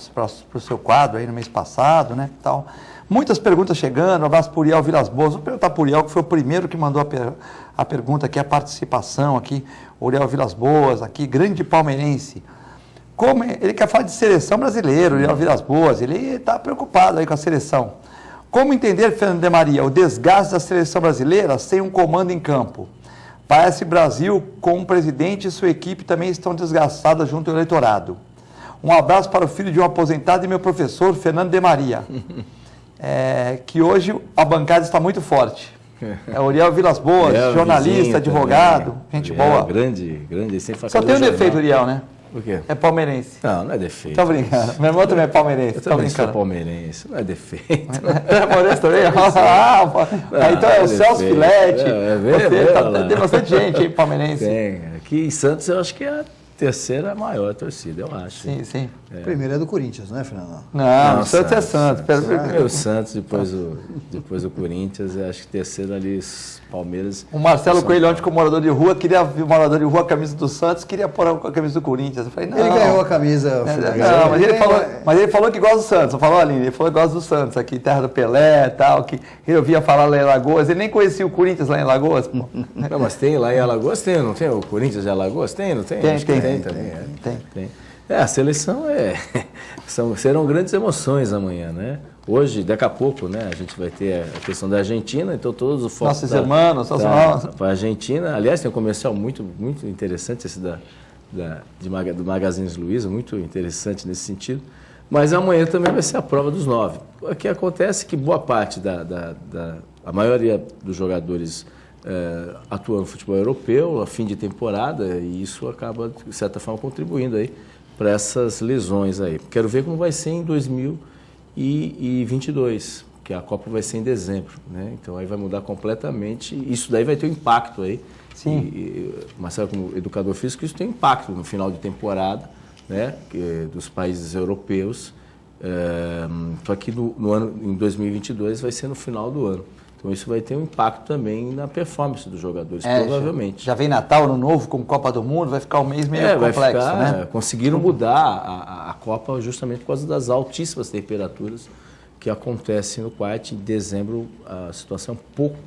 S1: o seu quadro aí no mês passado, né, tal. Muitas perguntas chegando, um abraço para o Uriel Vilas Boas. Vou perguntar para o Uriel, que foi o primeiro que mandou a pergunta aqui, a participação aqui. O Uriel Vilas Boas, aqui, grande palmeirense. Como ele quer falar de seleção brasileira, o Uriel Vilas Boas, ele está preocupado aí com a seleção. Como entender, Fernando de Maria, o desgaste da seleção brasileira sem um comando em campo? Parece Brasil, com o presidente e sua equipe também estão desgastadas junto ao eleitorado. Um abraço para o filho de um aposentado e meu professor, Fernando de Maria. Que hoje a bancada está muito forte. É Uriel Vilas Boas, jornalista, advogado, também. Gente boa.
S2: Grande, sem fazer.
S1: Só tem um defeito, Uriel, né?
S2: O quê?
S1: É palmeirense.
S2: Não é defeito.
S1: Tô brincando. Meu irmão também é palmeirense.
S2: Eu também sou palmeirense, não é defeito.
S1: É palmeirense também? Então é o Celso Filete. Tem bastante gente aí, palmeirense.
S2: Tem. Aqui em Santos eu acho que é a terceira maior torcida, eu acho.
S1: Sim.
S3: Primeiro é do Corinthians, não é, Fernando?
S1: Não, o Santos é Santos.
S2: O Santos, depois o Corinthians, acho que terceiro ali, Palmeiras.
S1: O Marcelo Coelho, ontem, como morador de rua, queria ver o morador de rua a camisa do Santos, queria pôr a camisa do Corinthians. Eu falei, não.
S3: Ele ganhou a camisa.
S1: Mas ele falou que gosta do Santos, não falou, Aline? Ele falou que gosta do Santos, aqui, terra do Pelé e tal, que ele ouvia falar lá em Alagoas. Ele nem conhecia o Corinthians lá em Alagoas, pô.
S2: Não, mas tem lá em Alagoas, não tem? O Corinthians de Alagoas tem, não tem?
S1: Tem
S2: também.
S1: Tem.
S2: A seleção serão grandes emoções amanhã, né? Hoje, daqui a pouco, né, a gente vai ter a questão da Argentina, então todos os focos
S1: nossos irmãos
S2: para a Argentina. Aliás, tem um comercial muito interessante esse do Magazine Luiza, muito interessante nesse sentido. Mas amanhã também vai ser a prova dos 9. O que acontece é que boa parte a maioria dos jogadores atuam no futebol europeu a fim de temporada, e isso acaba, de certa forma, contribuindo aí para essas lesões aí. Quero ver como vai ser em 2022, que a Copa vai ser em dezembro, né? Então aí vai mudar completamente, isso daí vai ter um impacto aí.
S1: Sim.
S2: Marcelo, como educador físico, isso tem impacto no final de temporada, né, dos países europeus, só que no ano, em 2022 vai ser no final do ano. Então isso vai ter um impacto também na performance dos jogadores, provavelmente.
S1: Já vem Natal, Ano Novo, com Copa do Mundo, vai ficar um mês meio complexo, né?
S2: Conseguiram mudar a Copa justamente por causa das altíssimas temperaturas que acontecem no Kuwait. Em dezembro a situação é um pouco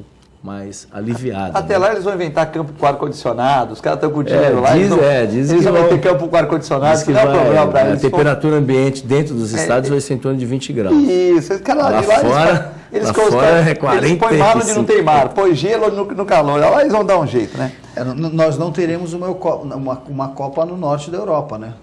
S2: mais aliviada.
S1: Até lá eles vão inventar campo com ar-condicionado, os caras estão com dinheiro lá, eles vão ter campo com ar-condicionado, que não é problema para eles.
S2: A temperatura ambiente dentro dos estádios vai ser em torno de 20 graus.
S1: Isso, os caras
S2: lá fora,
S1: eles
S2: é 40.
S1: Eles põem mar onde não tem mar, põe gelo no calor, lá eles vão dar um jeito, né?
S3: Nós não teremos uma Copa no norte da Europa, né?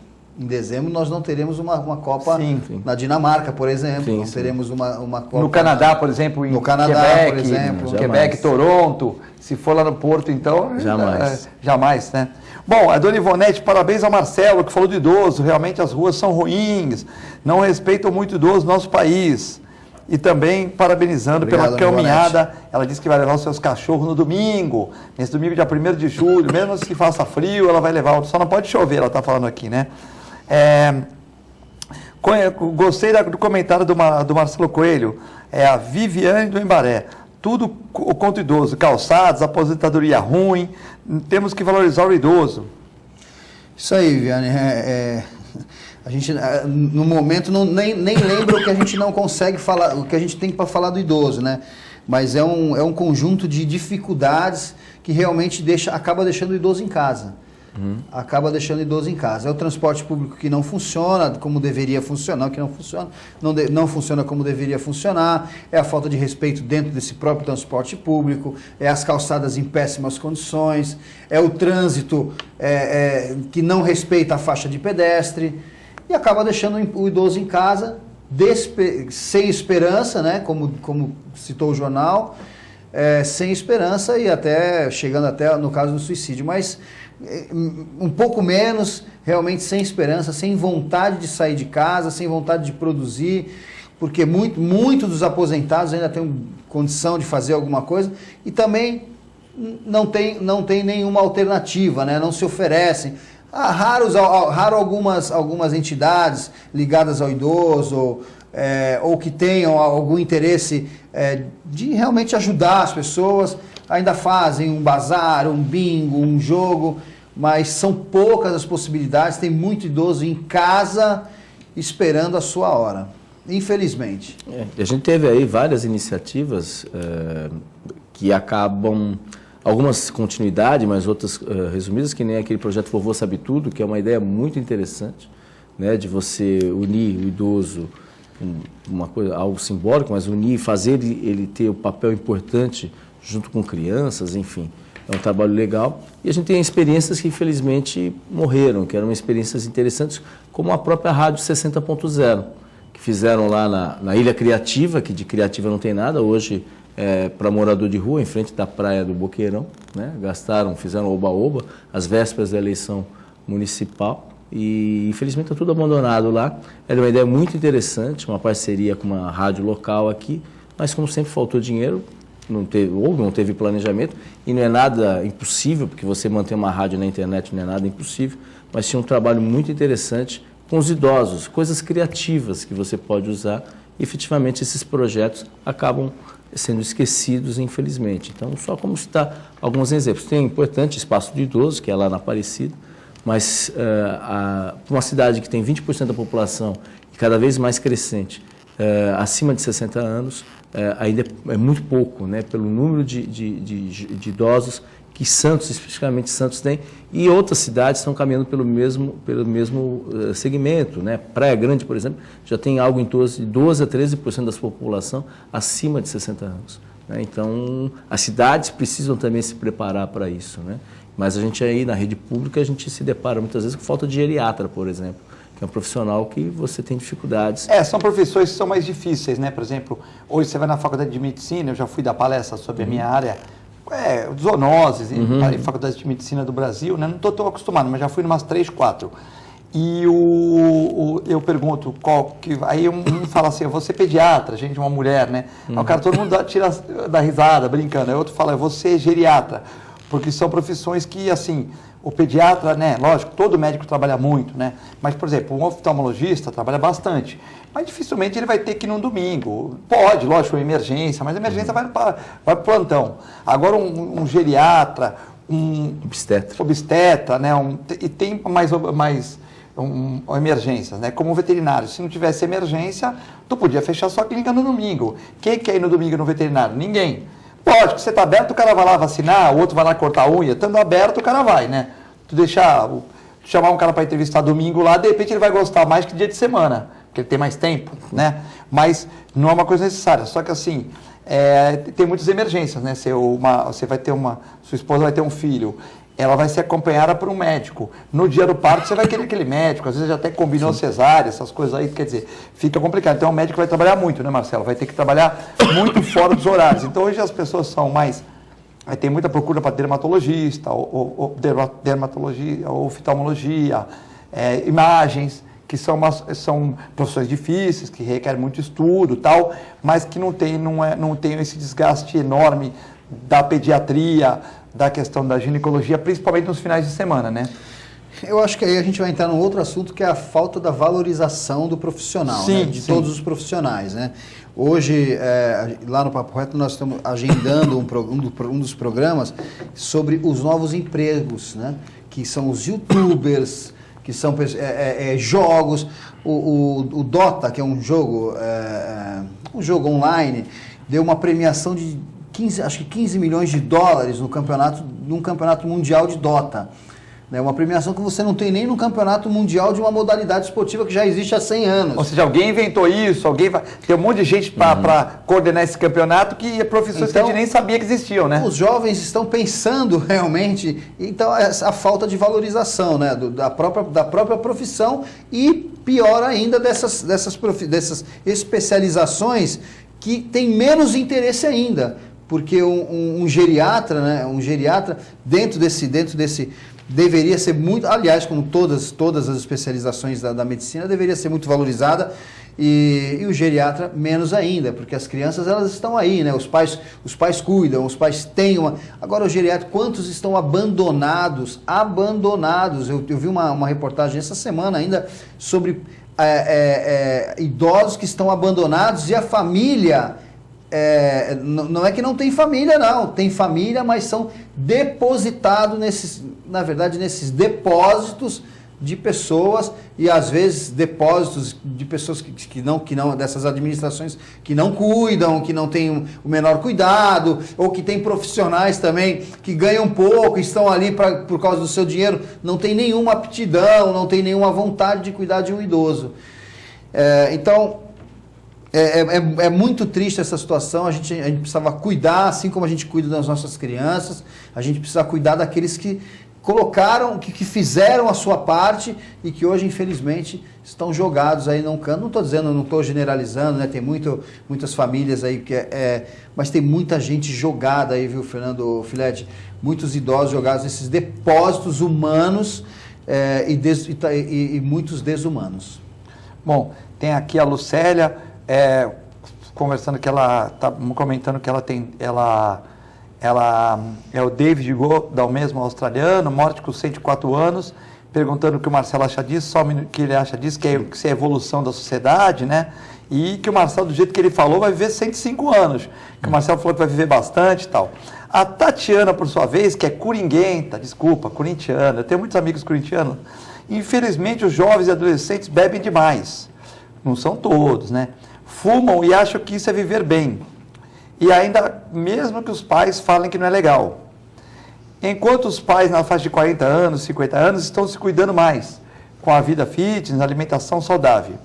S3: Em dezembro nós não teremos uma Copa na Dinamarca, por exemplo. Não teremos uma Copa...
S1: No Canadá, por exemplo, em Quebec, por exemplo. Quebec, Toronto. Se for lá no Porto, então...
S2: Jamais.
S1: Jamais, né? Bom, a dona Ivonete, parabéns ao Marcelo, que falou do idoso. Realmente as ruas são ruins, não respeitam muito o idoso no nosso país. E também parabenizando pela caminhada. Ela disse que vai levar os seus cachorros no domingo. Nesse domingo, dia 1º de julho. Mesmo se faça frio, ela vai levar. Só não pode chover, ela está falando aqui, né? Gostei do comentário do Marcelo Coelho, a Viviane do Embaré. Tudo contra o idoso, calçados, aposentadoria ruim, temos que valorizar o idoso.
S3: Isso aí, Viviane. A gente, no momento, nem lembra o que a gente não consegue falar, o que a gente tem para falar do idoso, né? Mas é um conjunto de dificuldades que realmente acaba deixando o idoso em casa. Acaba deixando o idoso em casa. É o transporte público que não funciona como deveria funcionar, não funciona como deveria funcionar, é a falta de respeito dentro desse próprio transporte público, é as calçadas em péssimas condições, é o trânsito que não respeita a faixa de pedestre e acaba deixando o idoso em casa sem esperança, né? Como citou o jornal, sem esperança e chegando até no caso do suicídio, mas um pouco menos, realmente sem esperança, sem vontade de sair de casa, sem vontade de produzir, porque muito dos aposentados ainda têm condição de fazer alguma coisa e também não tem nenhuma alternativa, né? Não se oferecem. Raro algumas entidades ligadas ao idoso ou que tenham algum interesse de realmente ajudar as pessoas, ainda fazem um bazar, um bingo, um jogo, mas são poucas as possibilidades, tem muito idoso em casa esperando a sua hora, infelizmente.
S2: A gente teve aí várias iniciativas que acabam, algumas continuidade, mas outras resumidas, que nem aquele projeto Vovô Sabe Tudo, que é uma ideia muito interessante, né, de você unir o idoso, uma coisa, algo simbólico, mas unir, fazer ele ter o papel importante junto com crianças, enfim, é um trabalho legal. E a gente tem experiências que infelizmente morreram, que eram experiências interessantes, como a própria Rádio 60.0, que fizeram lá na Ilha Criativa, que de criativa não tem nada, hoje para morador de rua, em frente da praia do Boqueirão, né? Fizeram oba-oba, às vésperas da eleição municipal, e infelizmente está tudo abandonado lá. Era uma ideia muito interessante, uma parceria com uma rádio local aqui, mas como sempre faltou dinheiro, não teve planejamento, e não é nada impossível, porque você manter uma rádio na internet não é nada impossível, mas tinha um trabalho muito interessante com os idosos, coisas criativas que você pode usar, e efetivamente esses projetos acabam sendo esquecidos, infelizmente. Então, só como citar alguns exemplos. Tem um importante Espaço do Idoso, que é lá na Aparecida, mas para uma cidade que tem 20% da população e cada vez mais crescente, acima de 60 anos, ainda é muito pouco, né, pelo número de idosos que Santos, especificamente Santos, tem, e outras cidades estão caminhando pelo mesmo segmento, né? Praia Grande, por exemplo, já tem algo em torno de 12% a 13% da sua população acima de 60 anos. Né? Então, as cidades precisam também se preparar para isso, né? Mas a gente aí, na rede pública, a gente se depara muitas vezes com falta de geriatra, por exemplo, que é um profissional que você tem dificuldades.
S1: São profissões que são mais difíceis, né? Por exemplo, hoje você vai na faculdade de medicina, eu já fui dar palestra sobre a minha área, zoonoses, em faculdades de medicina do Brasil, né? Não estou tão acostumado, mas já fui em umas 3, 4. E eu pergunto, aí um fala assim, eu vou ser pediatra, gente, uma mulher, né? Aí o cara, todo mundo dá risada, brincando. Aí outro fala, eu vou ser geriatra, porque são profissões que, assim, O pediatra, né, lógico, todo médico trabalha muito, né? Mas, por exemplo, um oftalmologista trabalha bastante. Mas dificilmente ele vai ter que ir num domingo. Pode, lógico, uma emergência, mas a emergência vai para o plantão. Agora um geriatra, um obstetra, né? E tem mais emergências, né? Como um veterinário. Se não tivesse emergência, tu podia fechar sua clínica no domingo. Quem quer ir no domingo no veterinário? Ninguém. Lógico, você está aberto, o cara vai lá vacinar, o outro vai lá cortar a unha. Estando aberto, o cara vai, né? Tu chamar um cara para entrevistar domingo lá, de repente ele vai gostar mais que dia de semana, porque ele tem mais tempo, né? Mas não é uma coisa necessária. Só que assim, tem muitas emergências, né? Você vai ter sua esposa vai ter um filho, ela vai ser acompanhada por um médico. No dia do parto, você vai querer aquele médico, às vezes já até combinou cesárea, essas coisas aí, quer dizer, fica complicado. Então, o médico vai trabalhar muito, né, Marcelo? Vai ter que trabalhar muito fora dos horários. Então, hoje as pessoas são mais... Tem muita procura para dermatologista, ou dermatologia, ou oftalmologia, imagens, que são profissões difíceis, que requerem muito estudo e tal, mas que não tem esse desgaste enorme da pediatria, da questão da ginecologia, principalmente nos finais de semana, né?
S3: Eu acho que aí a gente vai entrar num outro assunto, que é a falta da valorização do profissional,
S1: sim,
S3: né? De todos os profissionais, né? Hoje, lá no Papo Reto, nós estamos agendando um dos programas sobre os novos empregos, né? Que são os youtubers, que são jogos, o Dota, que é um jogo online, deu uma premiação de 15 milhões de dólares num campeonato mundial de Dota. É uma premiação que você não tem nem no campeonato mundial de uma modalidade esportiva que já existe há 100 anos.
S1: Ou seja, alguém inventou isso, tem um monte de gente para coordenar esse campeonato, que é profissões que a gente nem sabia que existiam, né?
S3: Os jovens estão pensando realmente, então, a falta de valorização, né, da própria profissão, e pior ainda dessas especializações que tem menos interesse ainda, porque um geriatra, né, dentro desse deveria ser muito, aliás, como todas as especializações da medicina, deveria ser muito valorizada, e o geriatra menos ainda, porque as crianças, elas estão aí, né? Os pais cuidam, os pais têm uma... Agora, o geriatra, quantos estão abandonados? Eu vi uma reportagem essa semana ainda sobre idosos que estão abandonados, e a família... não é que não tem família, não. Tem família, mas são depositados nesses depósitos de pessoas, e às vezes depósitos de pessoas que não dessas administrações que não cuidam, que não têm o menor cuidado, ou que tem profissionais também que ganham pouco, estão ali por causa do seu dinheiro, não tem nenhuma aptidão, não tem nenhuma vontade de cuidar de um idoso. Então... É muito triste essa situação. A gente precisava cuidar, assim como a gente cuida das nossas crianças, a gente precisa cuidar daqueles que colocaram, que fizeram a sua parte, e que hoje, infelizmente, estão jogados aí num canto. Não estou dizendo, não estou generalizando, né? Tem muitas famílias aí mas tem muita gente jogada aí, viu, Fernando Filete? Muitos idosos jogados nesses depósitos humanos e muitos desumanos.
S1: Bom, tem aqui a Lucélia... conversando, que ela está comentando que ela é o David Goldal, mesmo australiano, morte com 104 anos, perguntando o que o Marcelo acha disso, só o que ele acha disso, que é a evolução da sociedade, né? E que o Marcelo, do jeito que ele falou, vai viver 105 anos, que o Marcelo falou que vai viver bastante e tal. A Tatiana, por sua vez, que é coringuenta, corintiana, eu tenho muitos amigos corintianos, infelizmente os jovens e adolescentes bebem demais, não são todos, né? Fumam e acham que isso é viver bem. E ainda, mesmo que os pais falem que não é legal. Enquanto os pais na faixa de 40 anos, 50 anos, estão se cuidando mais, com a vida fitness, alimentação saudável.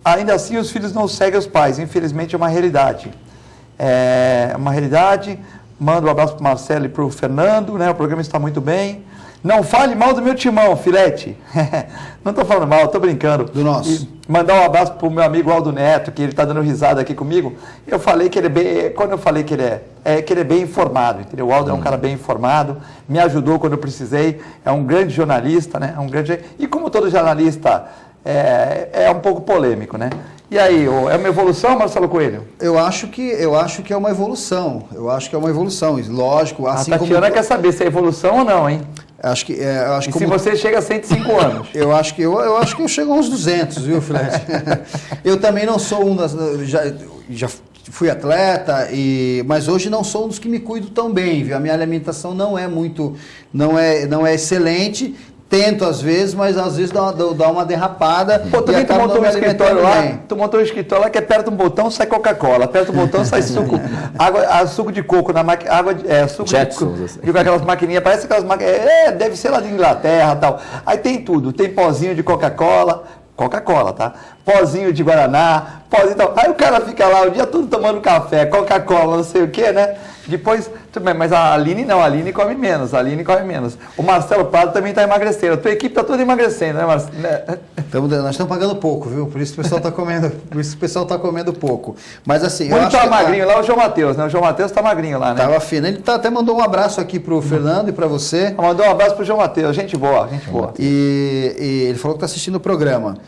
S1: Ainda assim, os filhos não seguem os pais. Infelizmente, é uma realidade. Mando um abraço para o Marcelo e para o Fernando, né? O programa está muito bem. Não fale mal do meu timão, Filete. Não estou falando mal, estou brincando.
S3: Do nosso.
S1: E mandar um abraço para o meu amigo Aldo Neto, que ele está dando risada aqui comigo. Eu falei que ele é bem... Quando eu falei que ele é bem informado, entendeu? O Aldo é um cara bem informado, me ajudou quando eu precisei, é um grande jornalista, né? E como todo jornalista, é um pouco polêmico, né? E aí, é uma evolução, Marcelo Coelho?
S3: Eu acho que é uma evolução. Lógico, assim
S1: como... A Tatiana quer saber se é evolução ou não, hein?
S3: Acho que,
S1: e como... se você chega a 105 anos?
S3: Eu acho que eu chego a uns 200, viu, Filete? Eu também não sou um das... Já fui atleta, mas hoje não sou um dos que me cuido tão bem, viu? A minha alimentação não é muito... Não é excelente. Tento às vezes, mas às vezes dá uma derrapada.
S1: Pô, também tu montou um escritório lá, tu montou um escritório lá que aperta um botão, sai Coca-Cola, aperta um botão, sai suco, suco de coco na máquina, suco
S2: Jetsons,
S1: de coco, aquelas maquininhas, parece aquelas maquininhas, deve ser lá de Inglaterra e tal. Aí tem tudo, tem pozinho de Coca-Cola, tá? Pozinho de Guaraná, pozinho e tal. Aí o cara fica lá o dia todo tomando café, Coca-Cola, não sei o que, né? Depois, tudo bem, mas a Aline não, a Aline come menos. O Marcelo Prado também está emagrecendo. A tua equipe está toda emagrecendo, né, Marcelo?
S3: Nós estamos pagando pouco, viu? Por isso o pessoal está comendo pouco. Mas assim,
S1: eu acho que magrinho lá, o João Matheus, né? O João Matheus está magrinho lá, né?
S3: Tava fino. Ele até mandou um abraço aqui pro Fernando e para você.
S1: Mandou um abraço pro João Matheus, gente boa.
S3: E ele falou que está assistindo o programa.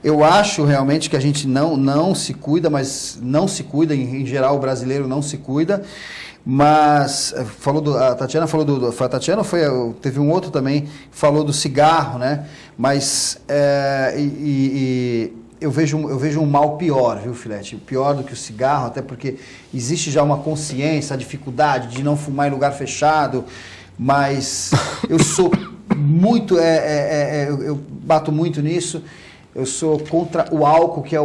S3: Eu acho realmente que a gente não se cuida, mas não se cuida, em geral o brasileiro não se cuida. Mas a Tatiana falou foi a Tatiana ou teve um outro também, falou do cigarro, né? Mas eu vejo um mal pior, viu, Filete? Pior do que o cigarro, até porque existe já uma consciência, a dificuldade de não fumar em lugar fechado, mas eu sou muito, eu bato muito nisso. Eu sou contra o álcool, que
S2: a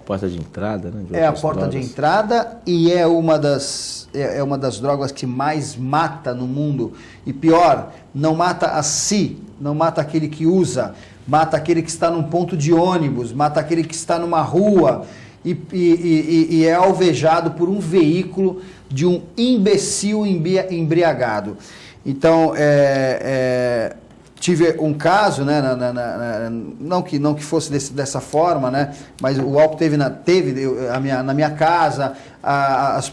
S2: porta de entrada, né?
S3: É a porta de entrada e é uma das drogas que mais mata no mundo. E pior, não mata a si, não mata aquele que usa, mata aquele que está num ponto de ônibus, mata aquele que está numa rua e é alvejado por um veículo de um imbecil embriagado. Então, tive um caso, né, não que fosse dessa forma, né, mas o álcool teve na minha casa,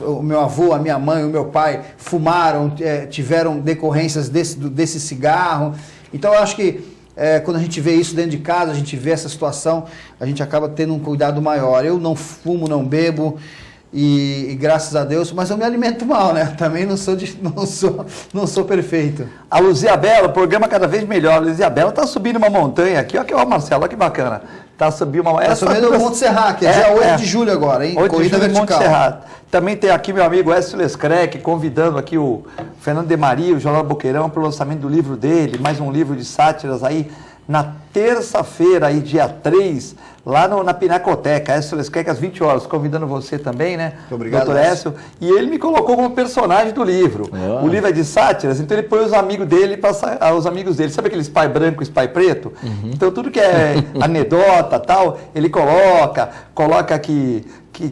S3: o meu avô, a minha mãe, o meu pai fumaram, tiveram decorrências desse cigarro. Então eu acho que quando a gente vê isso dentro de casa, a gente vê essa situação, a gente acaba tendo um cuidado maior. Eu não fumo, não bebo. E graças a Deus, mas eu me alimento mal, né? Também não sou perfeito.
S1: A Luzia Bela, o programa cada vez melhor. A Luzia Bela está subindo uma montanha aqui, olha que o Marcelo, olha que bacana. Está subindo
S3: o Monte Serrat, que é dia 8 de julho agora, hein?
S1: 8 de julho, Monte Serrat. Também tem aqui meu amigo Écio Lescrec, convidando aqui o Fernando de Maria, o Jornal Boqueirão, para o lançamento do livro dele, mais um livro de sátiras aí, na terça-feira, aí, dia 3, lá na Pinacoteca, Écio Lescrec, às 20 horas, convidando você também, né?
S3: Muito obrigado,
S1: doutor Écio. E ele me colocou como personagem do livro. O livro é de sátiras, então ele põe os amigos dele, os amigos dele. Sabe aqueles pai branco e pai preto? Uhum. Então tudo que é anedota tal, ele coloca que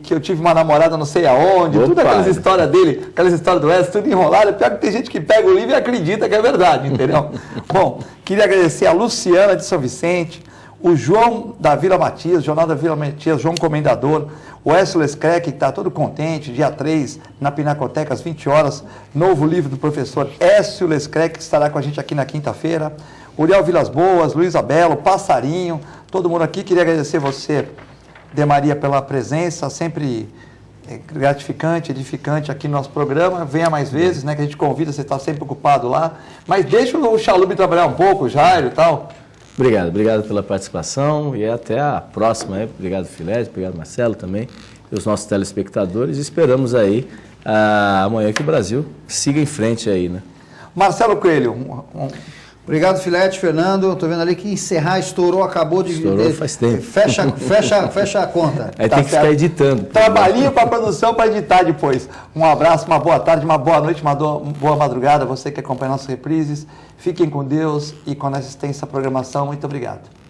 S1: eu tive uma namorada não sei aonde, tudo aquelas histórias dele, aquelas histórias do Écio, tudo enrolado. Pior que tem gente que pega o livro e acredita que é verdade, entendeu? Bom, queria agradecer a Luciana de São Vicente, o João da Vila Matias, Jornal da Vila Matias, João Comendador, o Écio Lescrec, que está todo contente, dia 3, na Pinacoteca, às 20 horas, novo livro do professor Écio Lescrec, que estará com a gente aqui na quinta-feira, Uriel Vilas Boas, Luísa Belo, Passarinho, todo mundo aqui. Queria agradecer você, De Maria, pela presença, sempre gratificante, edificante aqui no nosso programa. Venha mais vezes, né, que a gente convida, você está sempre ocupado lá, mas deixa o Chalub trabalhar um pouco, o Jairo e tal.
S2: Obrigado pela participação e até a próxima. Obrigado, Filete, obrigado, Marcelo, também, e os nossos telespectadores. Esperamos aí amanhã que o Brasil siga em frente aí, né?
S1: Marcelo Coelho.
S3: Obrigado, Filete, Fernando. Estou vendo ali que encerrar, estourou, acabou de...
S2: Estourou faz tempo.
S3: Fecha a conta.
S2: Aí tem que ficar editando.
S1: Trabalhinho para a produção, para editar depois. Um abraço, uma boa tarde, uma boa noite, uma boa madrugada. Você que acompanha nossas reprises. Fiquem com Deus e com essa extensa programação. Muito obrigado.